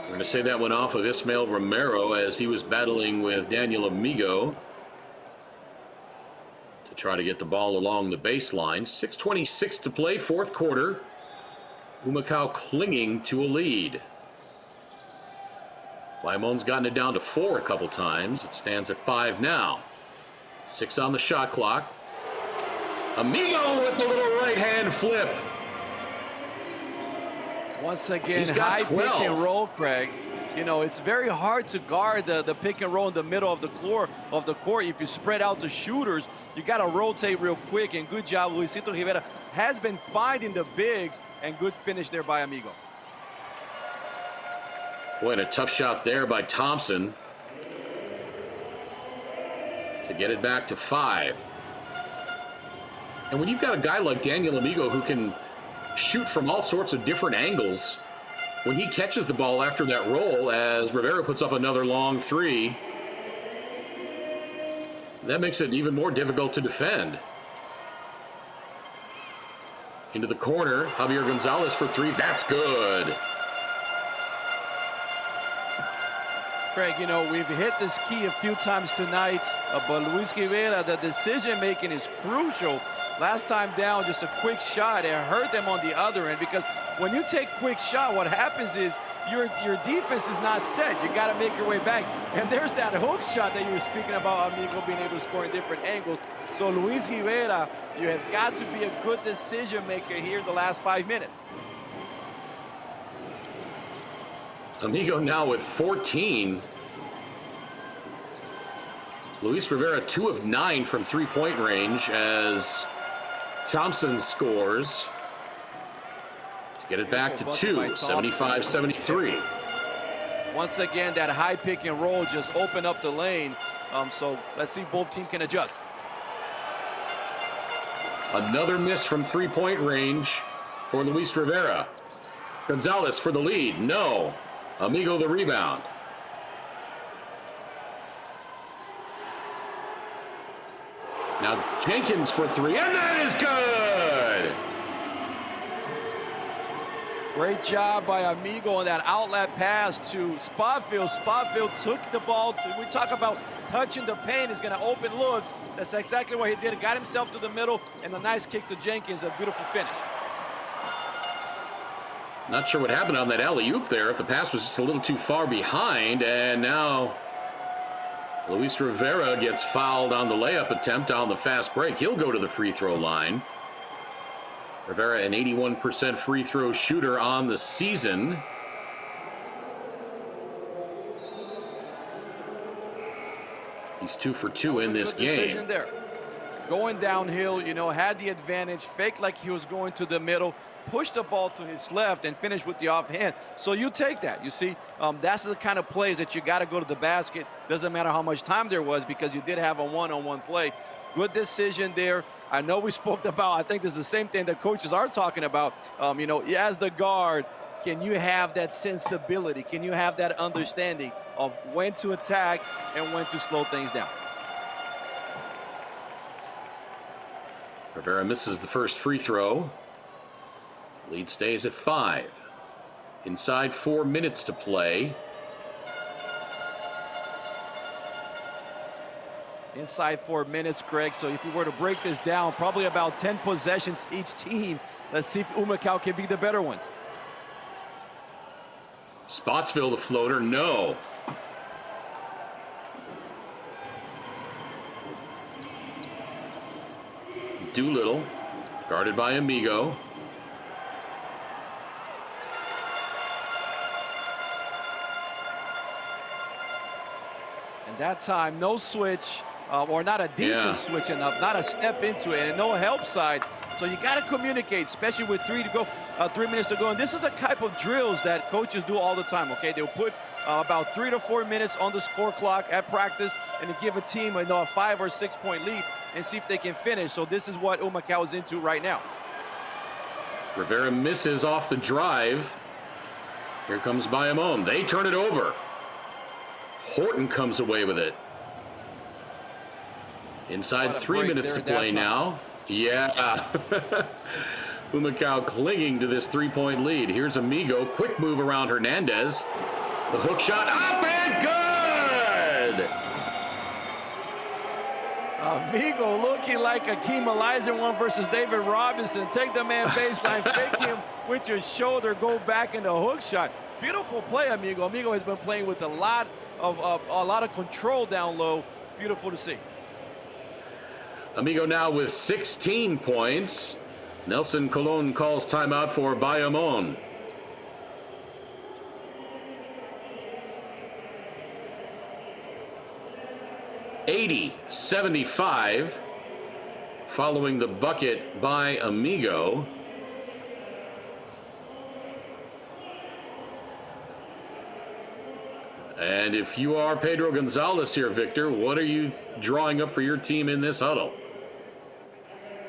We're going to say that one off of Ismael Romero as he was battling with Daniel Amigo to try to get the ball along the baseline. 6:26 to play, fourth quarter. Humacao clinging to a lead. Bayamon's gotten it down to 4 a couple times. It stands at 5 now. 6 on the shot clock. Amigo with the little right-hand flip. Once again, high pick and roll, Craig. You know, it's very hard to guard the pick and roll in the middle of the court. If you spread out the shooters, you got to rotate real quick. And good job, Luisito Rivera has been finding the bigs, and good finish there by Amigo. Boy, and a tough shot there by Thompson to get it back to 5. And when you've got a guy like Daniel Amigo who can shoot from all sorts of different angles, when he catches the ball after that roll, as Rivera puts up another long 3, that makes it even more difficult to defend. Into the corner, Javier Gonzalez for 3. That's good. Craig, you know, we've hit this key a few times tonight, but Luis Rivera, the decision-making is crucial. Last time down, just a quick shot, it hurt them on the other end, because when you take quick shot, what happens is your defense is not set. You got to make your way back. And there's that hook shot that you were speaking about, Amigo being able to score in different angles. So Luis Rivera, you have got to be a good decision-maker here in the last 5 minutes. Amigo now with 14. Luis Rivera 2 of 9 from 3-point range as Thompson scores to get it back to 2, 75-73. Once again, that high pick and roll just opened up the lane. So let's see if both teams can adjust. Another miss from 3-point range for Luis Rivera. Gonzalez for the lead. No. Amigo the rebound. Now Jenkins for 3, and that is good! Great job by Amigo on that outlet pass to Spotsville. Spotsville took the ball. We talk about touching the paint is going to open looks. That's exactly what he did. Got himself to the middle, and a nice kick to Jenkins. A beautiful finish. Not sure what happened on that alley-oop there, if the pass was just a little too far behind, and now Luis Rivera gets fouled on the layup attempt on the fast break. He'll go to the free throw line. Rivera, an 81% free throw shooter on the season. He's 2 for 2 in this Good game. decision there. Going downhill, you know, had the advantage, faked like he was going to the middle, pushed the ball to his left, and finished with the offhand. So you take that. You see, that's the kind of plays that you got to go to the basket. Doesn't matter how much time there was, because you did have a one-on-one play. Good decision there. I know we spoke about, I think this is the same thing that coaches are talking about. You know, as the guard, can you have that sensibility? Can you have that understanding of when to attack and when to slow things down? Rivera misses the first free throw. Lead stays at 5. Inside 4 minutes to play. Inside 4 minutes, Greg. So if we were to break this down, probably about 10 possessions each team. Let's see if Humacao can be the better ones. Spotsville, the floater, no. Doolittle, guarded by Amigo. And that time, no switch, or not a decent switch enough, not a step into it, and no help side. So you got to communicate, especially with 3 minutes to go. And this is the type of drills that coaches do all the time, okay? They'll put about 3 to 4 minutes on the score clock at practice and to give a team a 5 or 6 point lead and see if they can finish. So this is what Humacao is into right now. Rivera misses off the drive. Here comes Bayamón. They turn it over. Horton comes away with it. Inside 3 minutes to play now. Yeah. Humacao clinging to this 3-point lead. Here's Amigo. Quick move around Hernandez. The hook shot up and good! Amigo looking like Akeem Olajuwon versus David Robinson. Take the man baseline, fake him with your shoulder, go back in the hook shot. Beautiful play, Amigo. Amigo has been playing with a lot of control down low. Beautiful to see. Amigo now with 16 points. Nelson Colon calls timeout for Bayamón. (80-75) following the bucket by Amigo. And if you are Pedro Gonzalez here, Victor, what are you drawing up for your team in this huddle?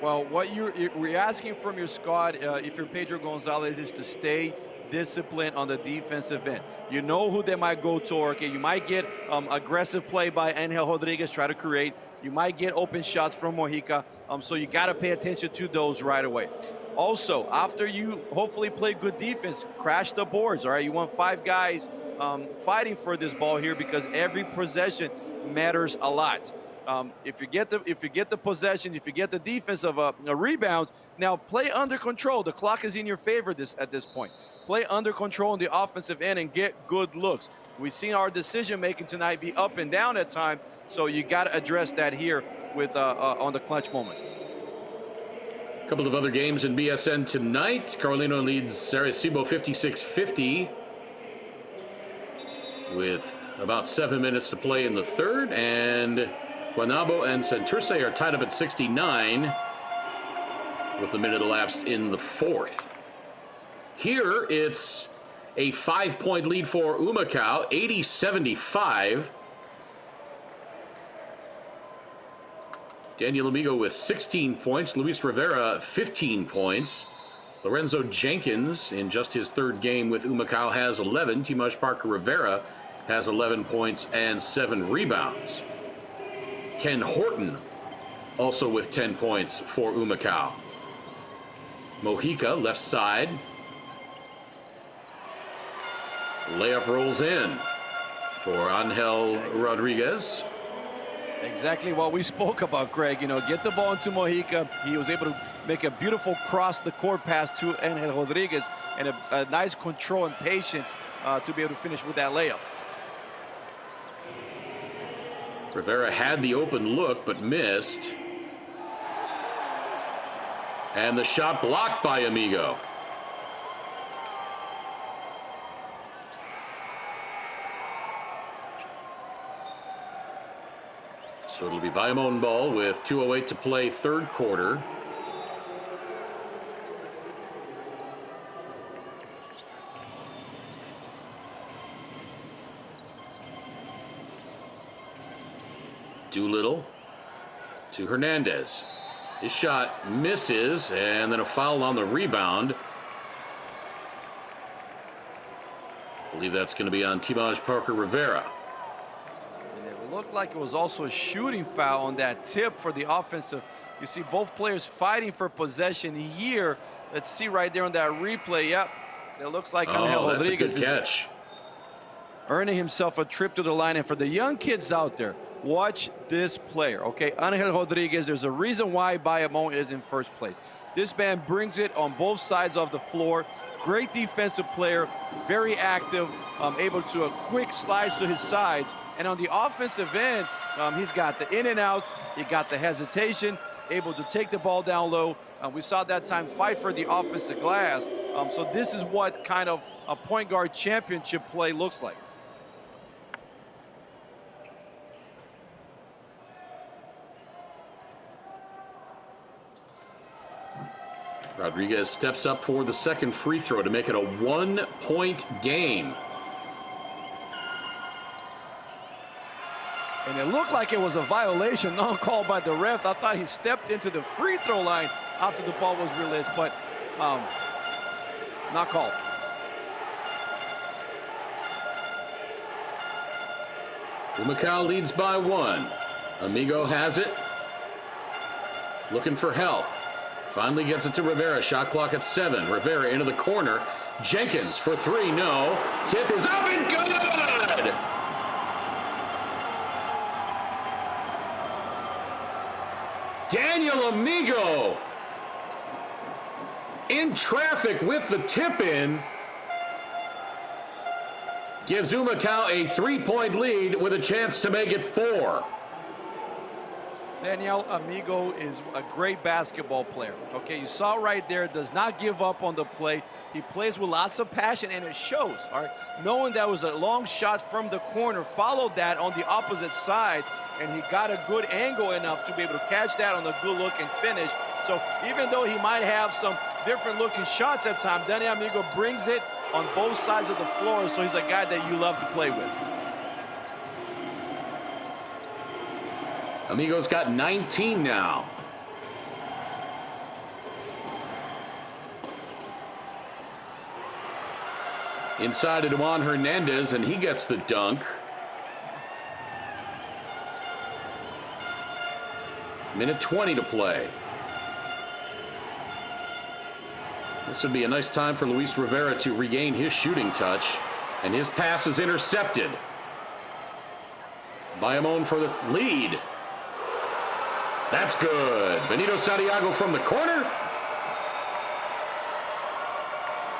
Well, what we're asking from your squad, if you're Pedro Gonzalez, is to stay disciplined on the defensive end. You know who they might go to. Okay, you might get aggressive play by Angel Rodriguez, try to create. You might get open shots from Mojica. So you got to pay attention to those right away. Also, after you hopefully play good defense, crash the boards. All right, you want 5 guys fighting for this ball here, because every possession matters a lot. If you get the possession, if you get the defensive rebounds, now play under control. The clock is in your favor at this point. Play under control on the offensive end and get good looks. We've seen our decision making tonight be up and down at times, so you got to address that here with on the clutch moments. A couple of other games in BSN tonight. Carolina leads Arecibo 56-50 with about 7 minutes to play in the third, and Guanabo and Santurce are tied up at 69 with a minute elapsed in the fourth. Here it's a 5-point lead for Humacao, 80-75. Daniel Amigo with 16 points, Luis Rivera 15 points. Lorenzo Jenkins, in just his third game with Humacao, has 11. Timash Parker Rivera has 11 points and 7 rebounds. Ken Horton also with 10 points for Humacao. Mojica, left side. Layup rolls in for Angel Rodriguez. Exactly what we spoke about, Greg. You know, get the ball into Mojica. He was able to make a beautiful cross the court pass to Angel Rodriguez, and a nice control and patience to be able to finish with that layup. Rivera had the open look but missed. And the shot blocked by Amigo. So it'll be Bayamón ball with 2:08 to play, third quarter. Doolittle to Hernandez. His shot misses, and then a foul on the rebound. I believe that's going to be on Timaj Parker Rivera. And it looked like it was also a shooting foul on that tip for the offensive. You see both players fighting for possession here. Let's see right there on that replay. Yep, it looks like Angel Rodriguez is earning himself a trip to the line. And for the young kids out there, watch this player, okay? Angel Rodriguez, there's a reason why Bayamón is in first place. This man brings it on both sides of the floor. Great defensive player, very active, able to a quick slice to his sides. And on the offensive end, he's got the in and outs, he got the hesitation, able to take the ball down low. We saw that time fight for the offensive glass. So this is what kind of a point guard championship play looks like. Rodriguez steps up for the second free throw to make it a 1-point game. And it looked like it was a violation, not called by the ref. I thought he stepped into the free throw line after the ball was released, but not called. Humacao leads by 1. Amigo has it. Looking for help. Finally gets it to Rivera. Shot clock at 7. Rivera into the corner. Jenkins for 3. No. Tip is up and good! Daniel Amigo in traffic with the tip in. Gives Humacao a 3-point lead with a chance to make it 4. Daniel Amigo is a great basketball player. Okay, you saw right there, does not give up on the play. He plays with lots of passion, and it shows. All right, knowing that was a long shot from the corner, followed that on the opposite side, and he got a good angle enough to be able to catch that on a good look and finish. So even though he might have some different looking shots at times, Daniel Amigo brings it on both sides of the floor, so he's a guy that you love to play with. Amigo's got 19 now. Inside to Juan Hernandez, and he gets the dunk. Minute 20 to play. This would be a nice time for Luis Rivera to regain his shooting touch, and his pass is intercepted. Bayamón for the lead. That's good. Benito Santiago from the corner.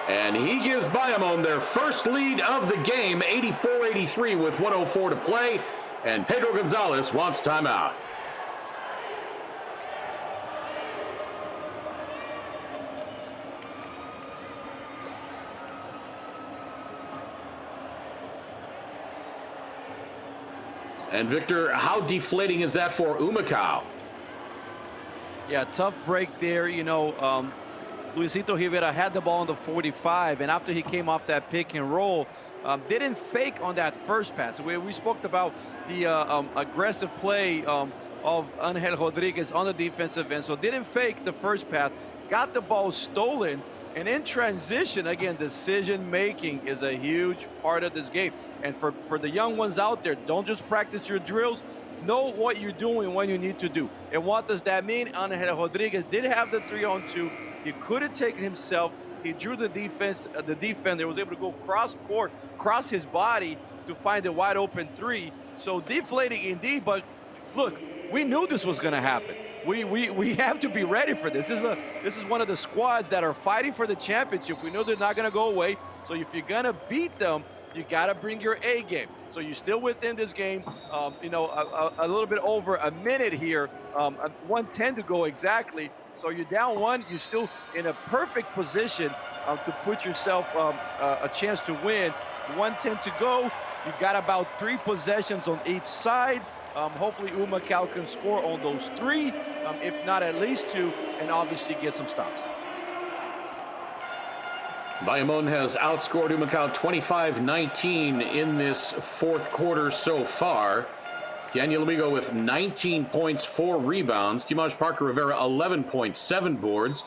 And he gives Bayamón their first lead of the game, 84-83 with 1:04 to play. And Pedro Gonzalez wants timeout. And Victor, how deflating is that for Humacao? Yeah, tough break there. You know, Luisito Rivera had the ball on the 45, and after he came off that pick and roll, didn't fake on that first pass. We spoke about the aggressive play of Angel Rodriguez on the defensive end, so didn't fake the first pass, got the ball stolen, and in transition, again, decision-making is a huge part of this game. And for the young ones out there, don't just practice your drills, know what you're doing when you need to do. And what does that mean? Angel Rodriguez did have the 3-on-2. He could have taken himself. He drew the defense. The defender was able to go cross-court, cross his body to find a wide-open 3. So deflating indeed, but look, we knew this was going to happen. We have to be ready for this. This is one of the squads that are fighting for the championship. We know they're not going to go away. So if you're going to beat them, you got to bring your A game. So you're still within this game, you know, a little bit over a minute here, 1:10 to go exactly. So you're down 1, you're still in a perfect position to put yourself a chance to win. 1:10 to go, you got about 3 possessions on each side. Hopefully Humacao can score on those 3, if not at least 2, and obviously get some stops. Bayamón has outscored Humacao 25-19 in this fourth quarter so far. Daniel Amigo with 19 points, 4 rebounds. Dimash Parker Rivera, 11 points, 7 boards.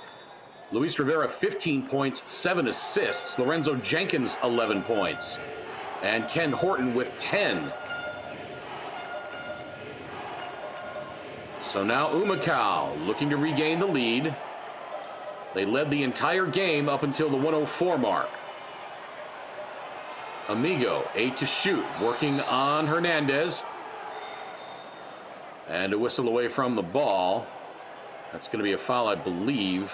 Luis Rivera, 15 points, 7 assists. Lorenzo Jenkins, 11 points. And Ken Horton with 10. So now Humacao looking to regain the lead. They led the entire game up until the 104 mark. Amigo, 8 to shoot, working on Hernandez. And a whistle away from the ball. That's going to be a foul, I believe,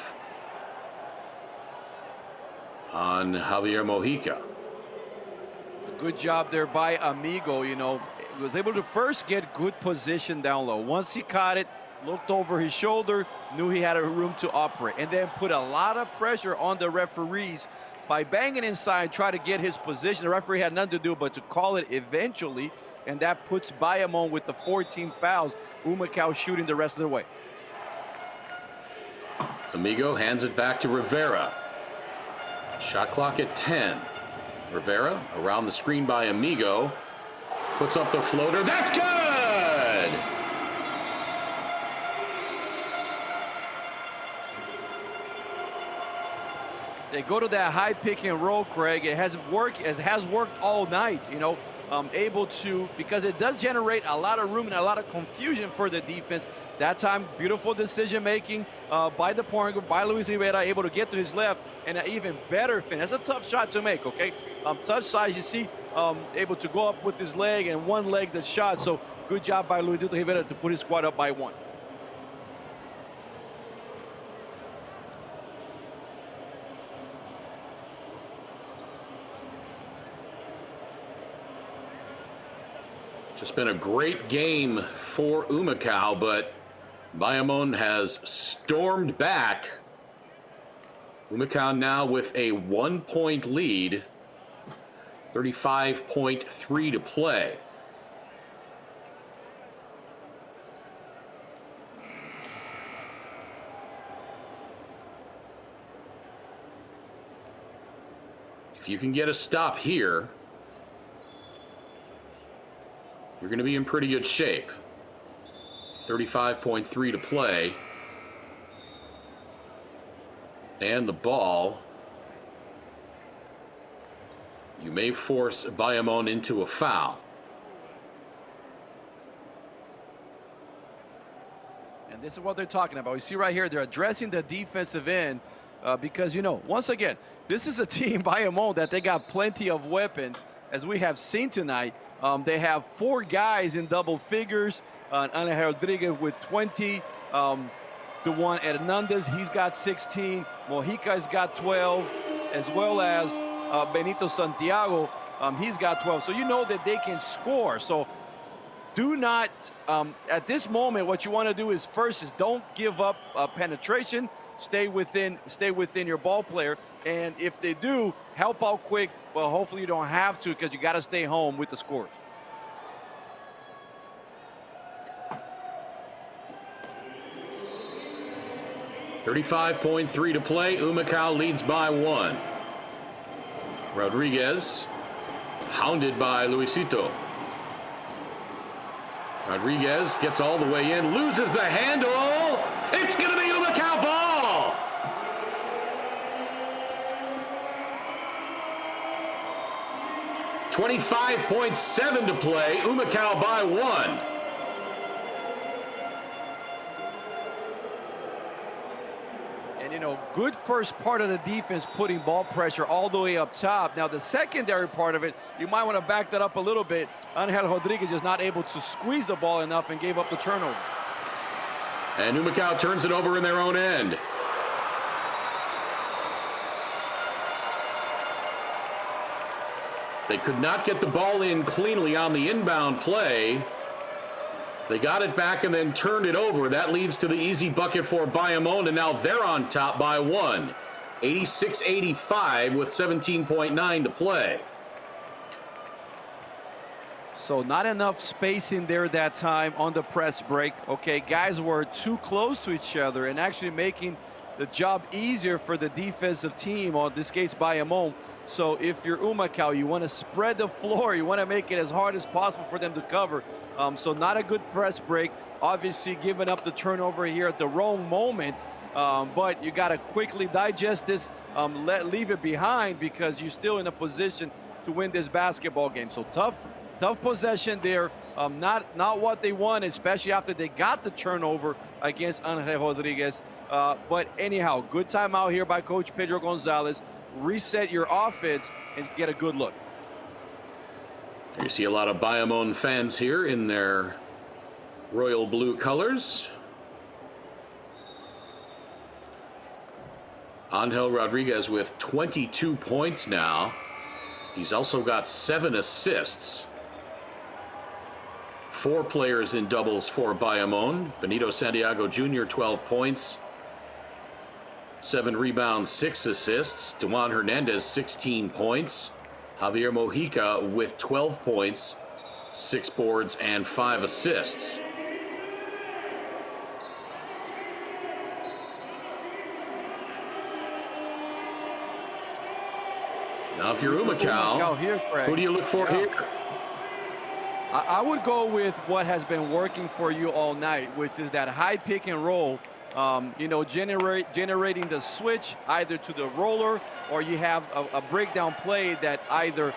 on Javier Mojica. Good job there by Amigo. You know, he was able to first get good position down low. Once he caught it, looked over his shoulder, knew he had a room to operate, and then put a lot of pressure on the referees by banging inside, try to get his position. The referee had nothing to do but to call it eventually, and that puts Bayamón with the 14 fouls. Humacao shooting the rest of the way. Amigo hands it back to Rivera. Shot clock at 10. Rivera around the screen by Amigo. Puts up the floater. That's good! They go to that high pick and roll, Craig. It has worked all night, you know, able to, because it does generate a lot of room and a lot of confusion for the defense. That time, beautiful decision making by the point guard, by Luis Rivera, able to get to his left, and an even better finish. That's a tough shot to make, okay? Touch size, you see, able to go up with his leg and one leg that shot. So good job by Luis Rivera to put his squad up by 1. Just been a great game for Humacao, but Bayamón has stormed back. Humacao now with a 1-point lead, 35.3 to play. If you can get a stop here, you're going to be in pretty good shape. 35.3 to play. And the ball. You may force Bayamón into a foul. And this is what they're talking about. You see right here, they're addressing the defensive end because, you know, once again, this is a team, Bayamón, that they got plenty of weapons, as we have seen tonight. They have 4 guys in double figures. Angel Rodriguez with 20. The one Hernandez, he's got 16. Mojica's got 12, as well as Benito Santiago, he's got 12. So you know that they can score. So do not, at this moment, what you want to do is first is don't give up penetration. Stay within your ball player. And if they do, help out quick. Well, hopefully you don't have to, because you got to stay home with the scores. .3 to play. Humacao leads by 1. Rodriguez, hounded by Luisito. Rodriguez gets all the way in, loses the handle. It's going to be Humacao ball. .7 to play. Humacao by 1. You know, good first part of the defense, putting ball pressure all the way up top. Now, the secondary part of it, you might want to back that up a little bit. Angel Rodriguez is not able to squeeze the ball enough and gave up the turnover. And Humacao turns it over in their own end. They could not get the ball in cleanly on the inbound play. They got it back and then turned it over. That leads to the easy bucket for Bayamón, and now they're on top by 1. 86-85 with 17.9 to play. So not enough space in there that time on the press break. Okay, guys were too close to each other and actually making the job easier for the defensive team, or in this case Bayamón. So if you're Humacao, you want to spread the floor, you want to make it as hard as possible for them to cover. So not a good press break. Obviously giving up the turnover here at the wrong moment, but you got to quickly digest this, leave it behind, because you're still in a position to win this basketball game. So tough possession there. Not what they want, especially after they got the turnover against Angel Rodriguez. But anyhow, good timeout here by Coach Pedro Gonzalez. Reset your offense and get a good look. You see a lot of Bayamón fans here in their royal blue colors. Angel Rodriguez with 22 points now. He's also got 7 assists. 4 players in doubles for Bayamón. Benito Santiago Jr., 12 points. 7 rebounds, 6 assists. Duan Hernandez, 16 points. Javier Mojica with 12 points, 6 boards, and 5 assists. Now, if you're Humacao, who do you look for here? I would go with what has been working for you all night, which is that high pick and roll. You know, generating the switch either to the roller, or you have a breakdown play that either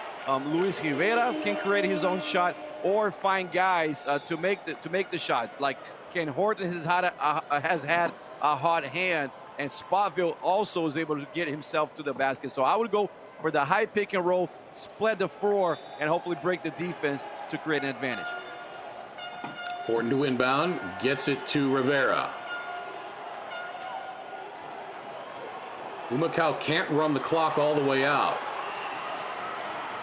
Luis Rivera can create his own shot, or find guys to make the shot. Like Ken Horton has had a hot hand, and Spotville also is able to get himself to the basket. So I would go for the high pick and roll, split the floor, and hopefully break the defense to create an advantage. Horton to inbound, gets it to Rivera. Humacao can't run the clock all the way out.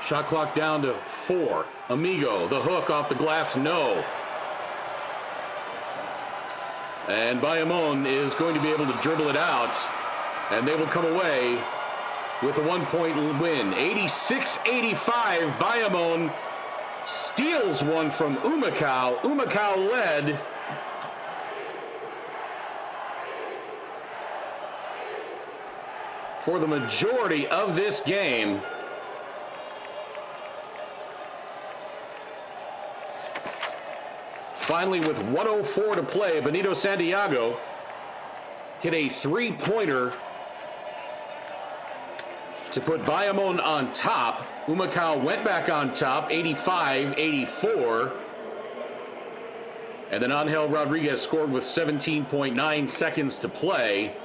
Shot clock down to 4. Amigo, the hook off the glass, no. And Bayamón is going to be able to dribble it out, and they will come away with a 1-point win. 86-85, Bayamón steals one from Humacao. Humacao led for the majority of this game. Finally, with 1:04 to play, Benito Santiago hit a 3-pointer to put Bayamón on top. Humacao went back on top, 85-84. And then Angel Rodriguez scored with 17.9 seconds to play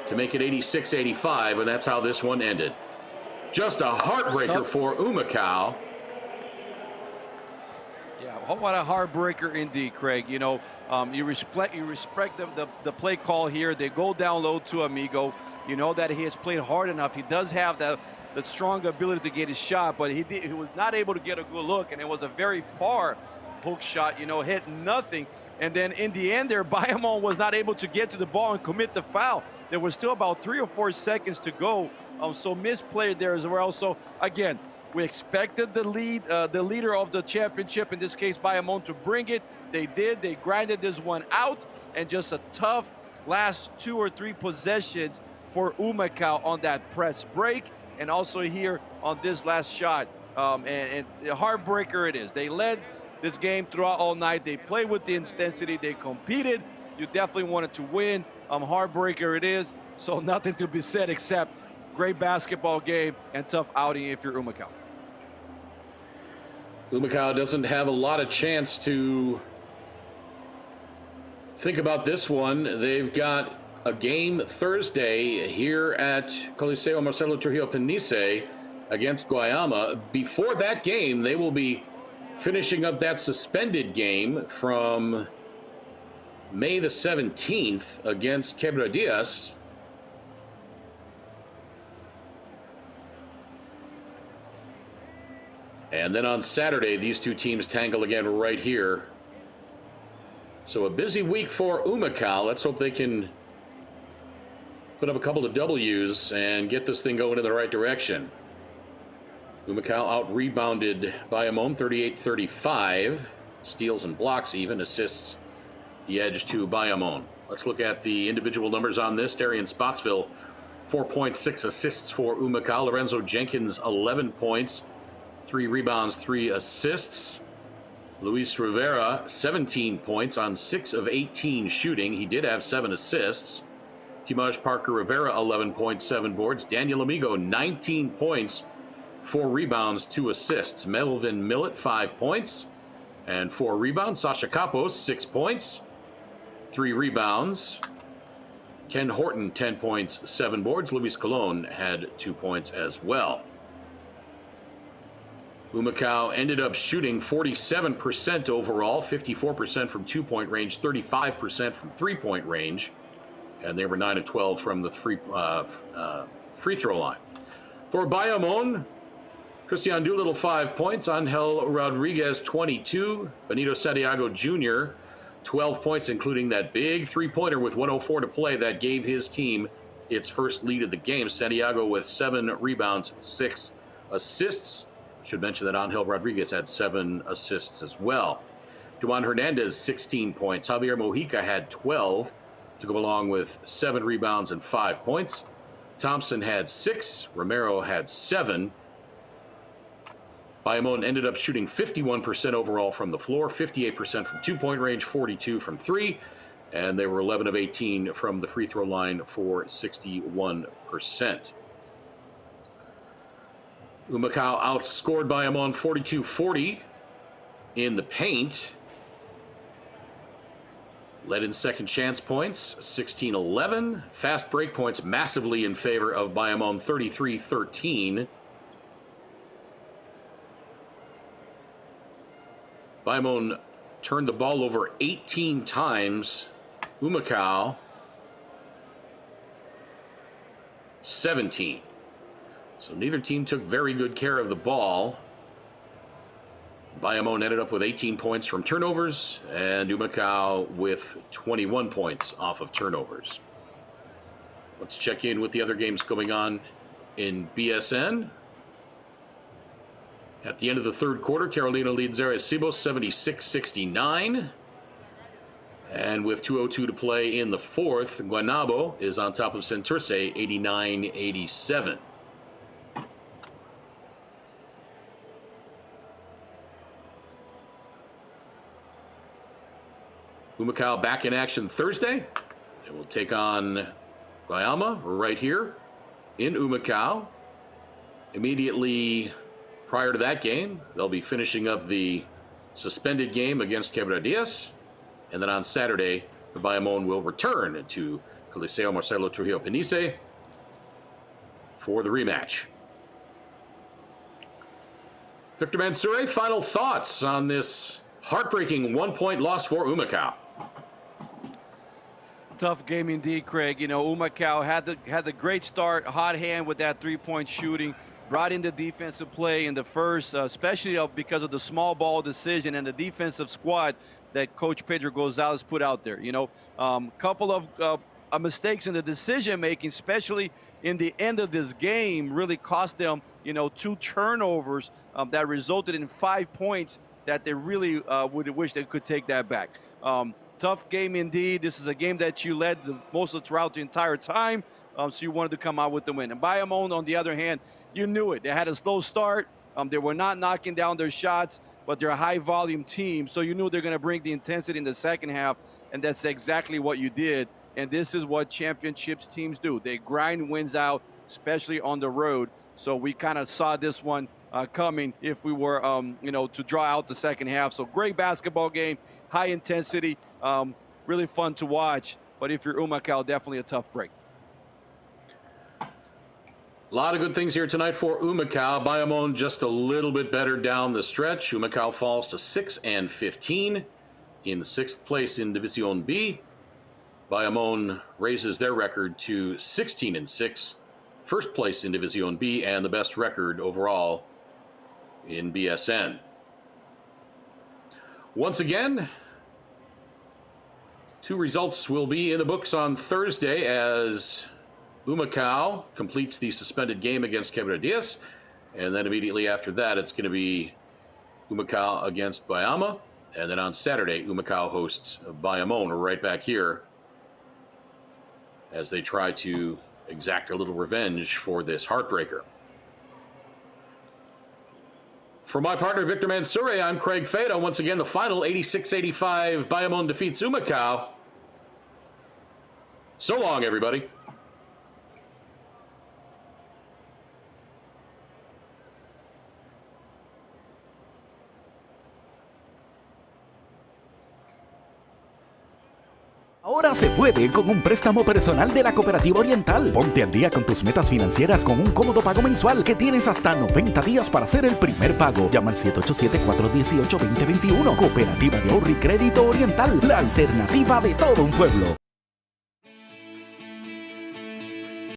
to make it 86-85, and that's how this one ended. Just a heartbreaker for Humacao. Yeah, what a heartbreaker indeed, Craig. You know, you respect the play call here. They go down low to Amigo. You know that he has played hard enough. He does have the strong ability to get his shot, but he was not able to get a good look, and it was a very far hook shot, you know, hit nothing. And then in the end there, Bayamón was not able to get to the ball and commit the foul. There was still about 3 or 4 seconds to go. So misplayed there as well. So again, we expected the leader of the championship, in this case Bayamón, to bring it. They did. They grinded this one out, and just a tough last 2 or 3 possessions for Humacao on that press break, and also here on this last shot. And a heartbreaker it is. They led this game throughout all night. They played with the intensity. They competed. You definitely wanted to win. Heartbreaker it is. So nothing to be said except great basketball game and tough outing if you're Humacao. Humacao doesn't have a lot of chance to think about this one. They've got a game Thursday here at Coliseo Marcelo Trujillo Panisse against Guayama. Before that game, they will be finishing up that suspended game from May the 17th against Quebradillas. And then on Saturday, these two teams tangle again right here. So a busy week for Humacao. Let's hope they can put up a couple of W's and get this thing going in the right direction. Humacao out-rebounded Bayamón 38-35. Steals and blocks even, assists the edge to Bayamón. Let's look at the individual numbers on this. Darian Spotsville, 4 points, 6 assists for Humacao. Lorenzo Jenkins, 11 points, 3 rebounds, 3 assists. Luis Rivera, 17 points on 6 of 18 shooting. He did have 7 assists. Timaj Parker Rivera, 11 points, 7 boards. Daniel Amigo, 19 points, 4 rebounds, 2 assists. Melvin Millett, 5 points and 4 rebounds. Sasha Capos, 6 points, 3 rebounds. Ken Horton, 10 points, 7 boards. Luis Colon had 2 points as well. Humacao ended up shooting 47% overall, 54% from 2-point range, 35% from 3-point range, and they were 9 of 12 from the free throw line. For Bayamón, Christian Doolittle, 5 points. Angel Rodriguez, 22. Benito Santiago Jr., 12 points, including that big three-pointer with 1:04 to play that gave his team its first lead of the game. Santiago with 7 rebounds, 6 assists. Should mention that Angel Rodriguez had 7 assists as well. Duan Hernandez, 16 points. Javier Mojica had 12 to go along with 7 rebounds and 5 points. Thompson had 6. Romero had 7. Bayamón ended up shooting 51% overall from the floor, 58% from 2-point range, 42 from 3, and they were 11 of 18 from the free throw line for 61%. Humacao outscored Bayamón 42-40 in the paint. Led in second chance points, 16-11. Fast break points massively in favor of Bayamón, 33-13. Bayamón turned the ball over 18 times. Humacao, 17. So neither team took very good care of the ball. Bayamón ended up with 18 points from turnovers, and Humacao with 21 points off of turnovers. Let's check in with the other games going on in BSN. At the end of the third quarter, Carolina leads Arecibo 76-69. And with 2:02 to play in the fourth, Guaynabo is on top of Santurce 89-87. Humacao back in action Thursday. They will take on Guayama right here in Humacao. Immediately prior to that game, they'll be finishing up the suspended game against Quebradillas. And then on Saturday, the Bayamón will return to Coliseo Marcelo Trujillo Panisse for the rematch. Victor Mansoure, final thoughts on this heartbreaking 1-point loss for Humacao. Tough game indeed, Craig. You know, Humacao had the great start, hot hand with that 3-point shooting. Brought in the defensive play in the first, especially because of the small ball decision and the defensive squad that Coach Pedro Gonzalez put out there. You know, couple of mistakes in the decision making, especially in the end of this game, really cost them, you know, 2 turnovers that resulted in 5 points that they really would wish they could take that back. Tough game indeed. This is a game that you led most of throughout the entire time. So you wanted to come out with the win. And Bayamón, on the other hand, you knew it. They had a slow start. They were not knocking down their shots, but they're a high-volume team. So you knew they're going to bring the intensity in the second half, and that's exactly what you did. And this is what championships teams do. They grind wins out, especially on the road. So we kind of saw this one coming if we were, you know, to draw out the second half. So great basketball game, high intensity, really fun to watch. But if you're Humacao, definitely a tough break. A lot of good things here tonight for Humacao. Bayamón just a little bit better down the stretch. Humacao falls to 6-15 in 6th place in División B. Bayamón raises their record to 16-6, 1st place in División B, and the best record overall in BSN. Once again, 2 results will be in the books on Thursday as Humacao completes the suspended game against Quebradillas, And then immediately after that, it's going to be Humacao against Bayama. And then on Saturday, Humacao hosts Bayamón right back here as they try to exact a little revenge for this heartbreaker. For my partner, Victor Mansouri, I'm Craig Fada. Once again, the final 86-85 Bayamón defeats Humacao. So long, everybody. Ahora se puede con un préstamo personal de la Cooperativa Oriental. Ponte al día con tus metas financieras con un cómodo pago mensual que tienes hasta 90 días para hacer el primer pago. Llama al 787-418-2021. Cooperativa de Ahorro y Crédito Oriental, la alternativa de todo un pueblo.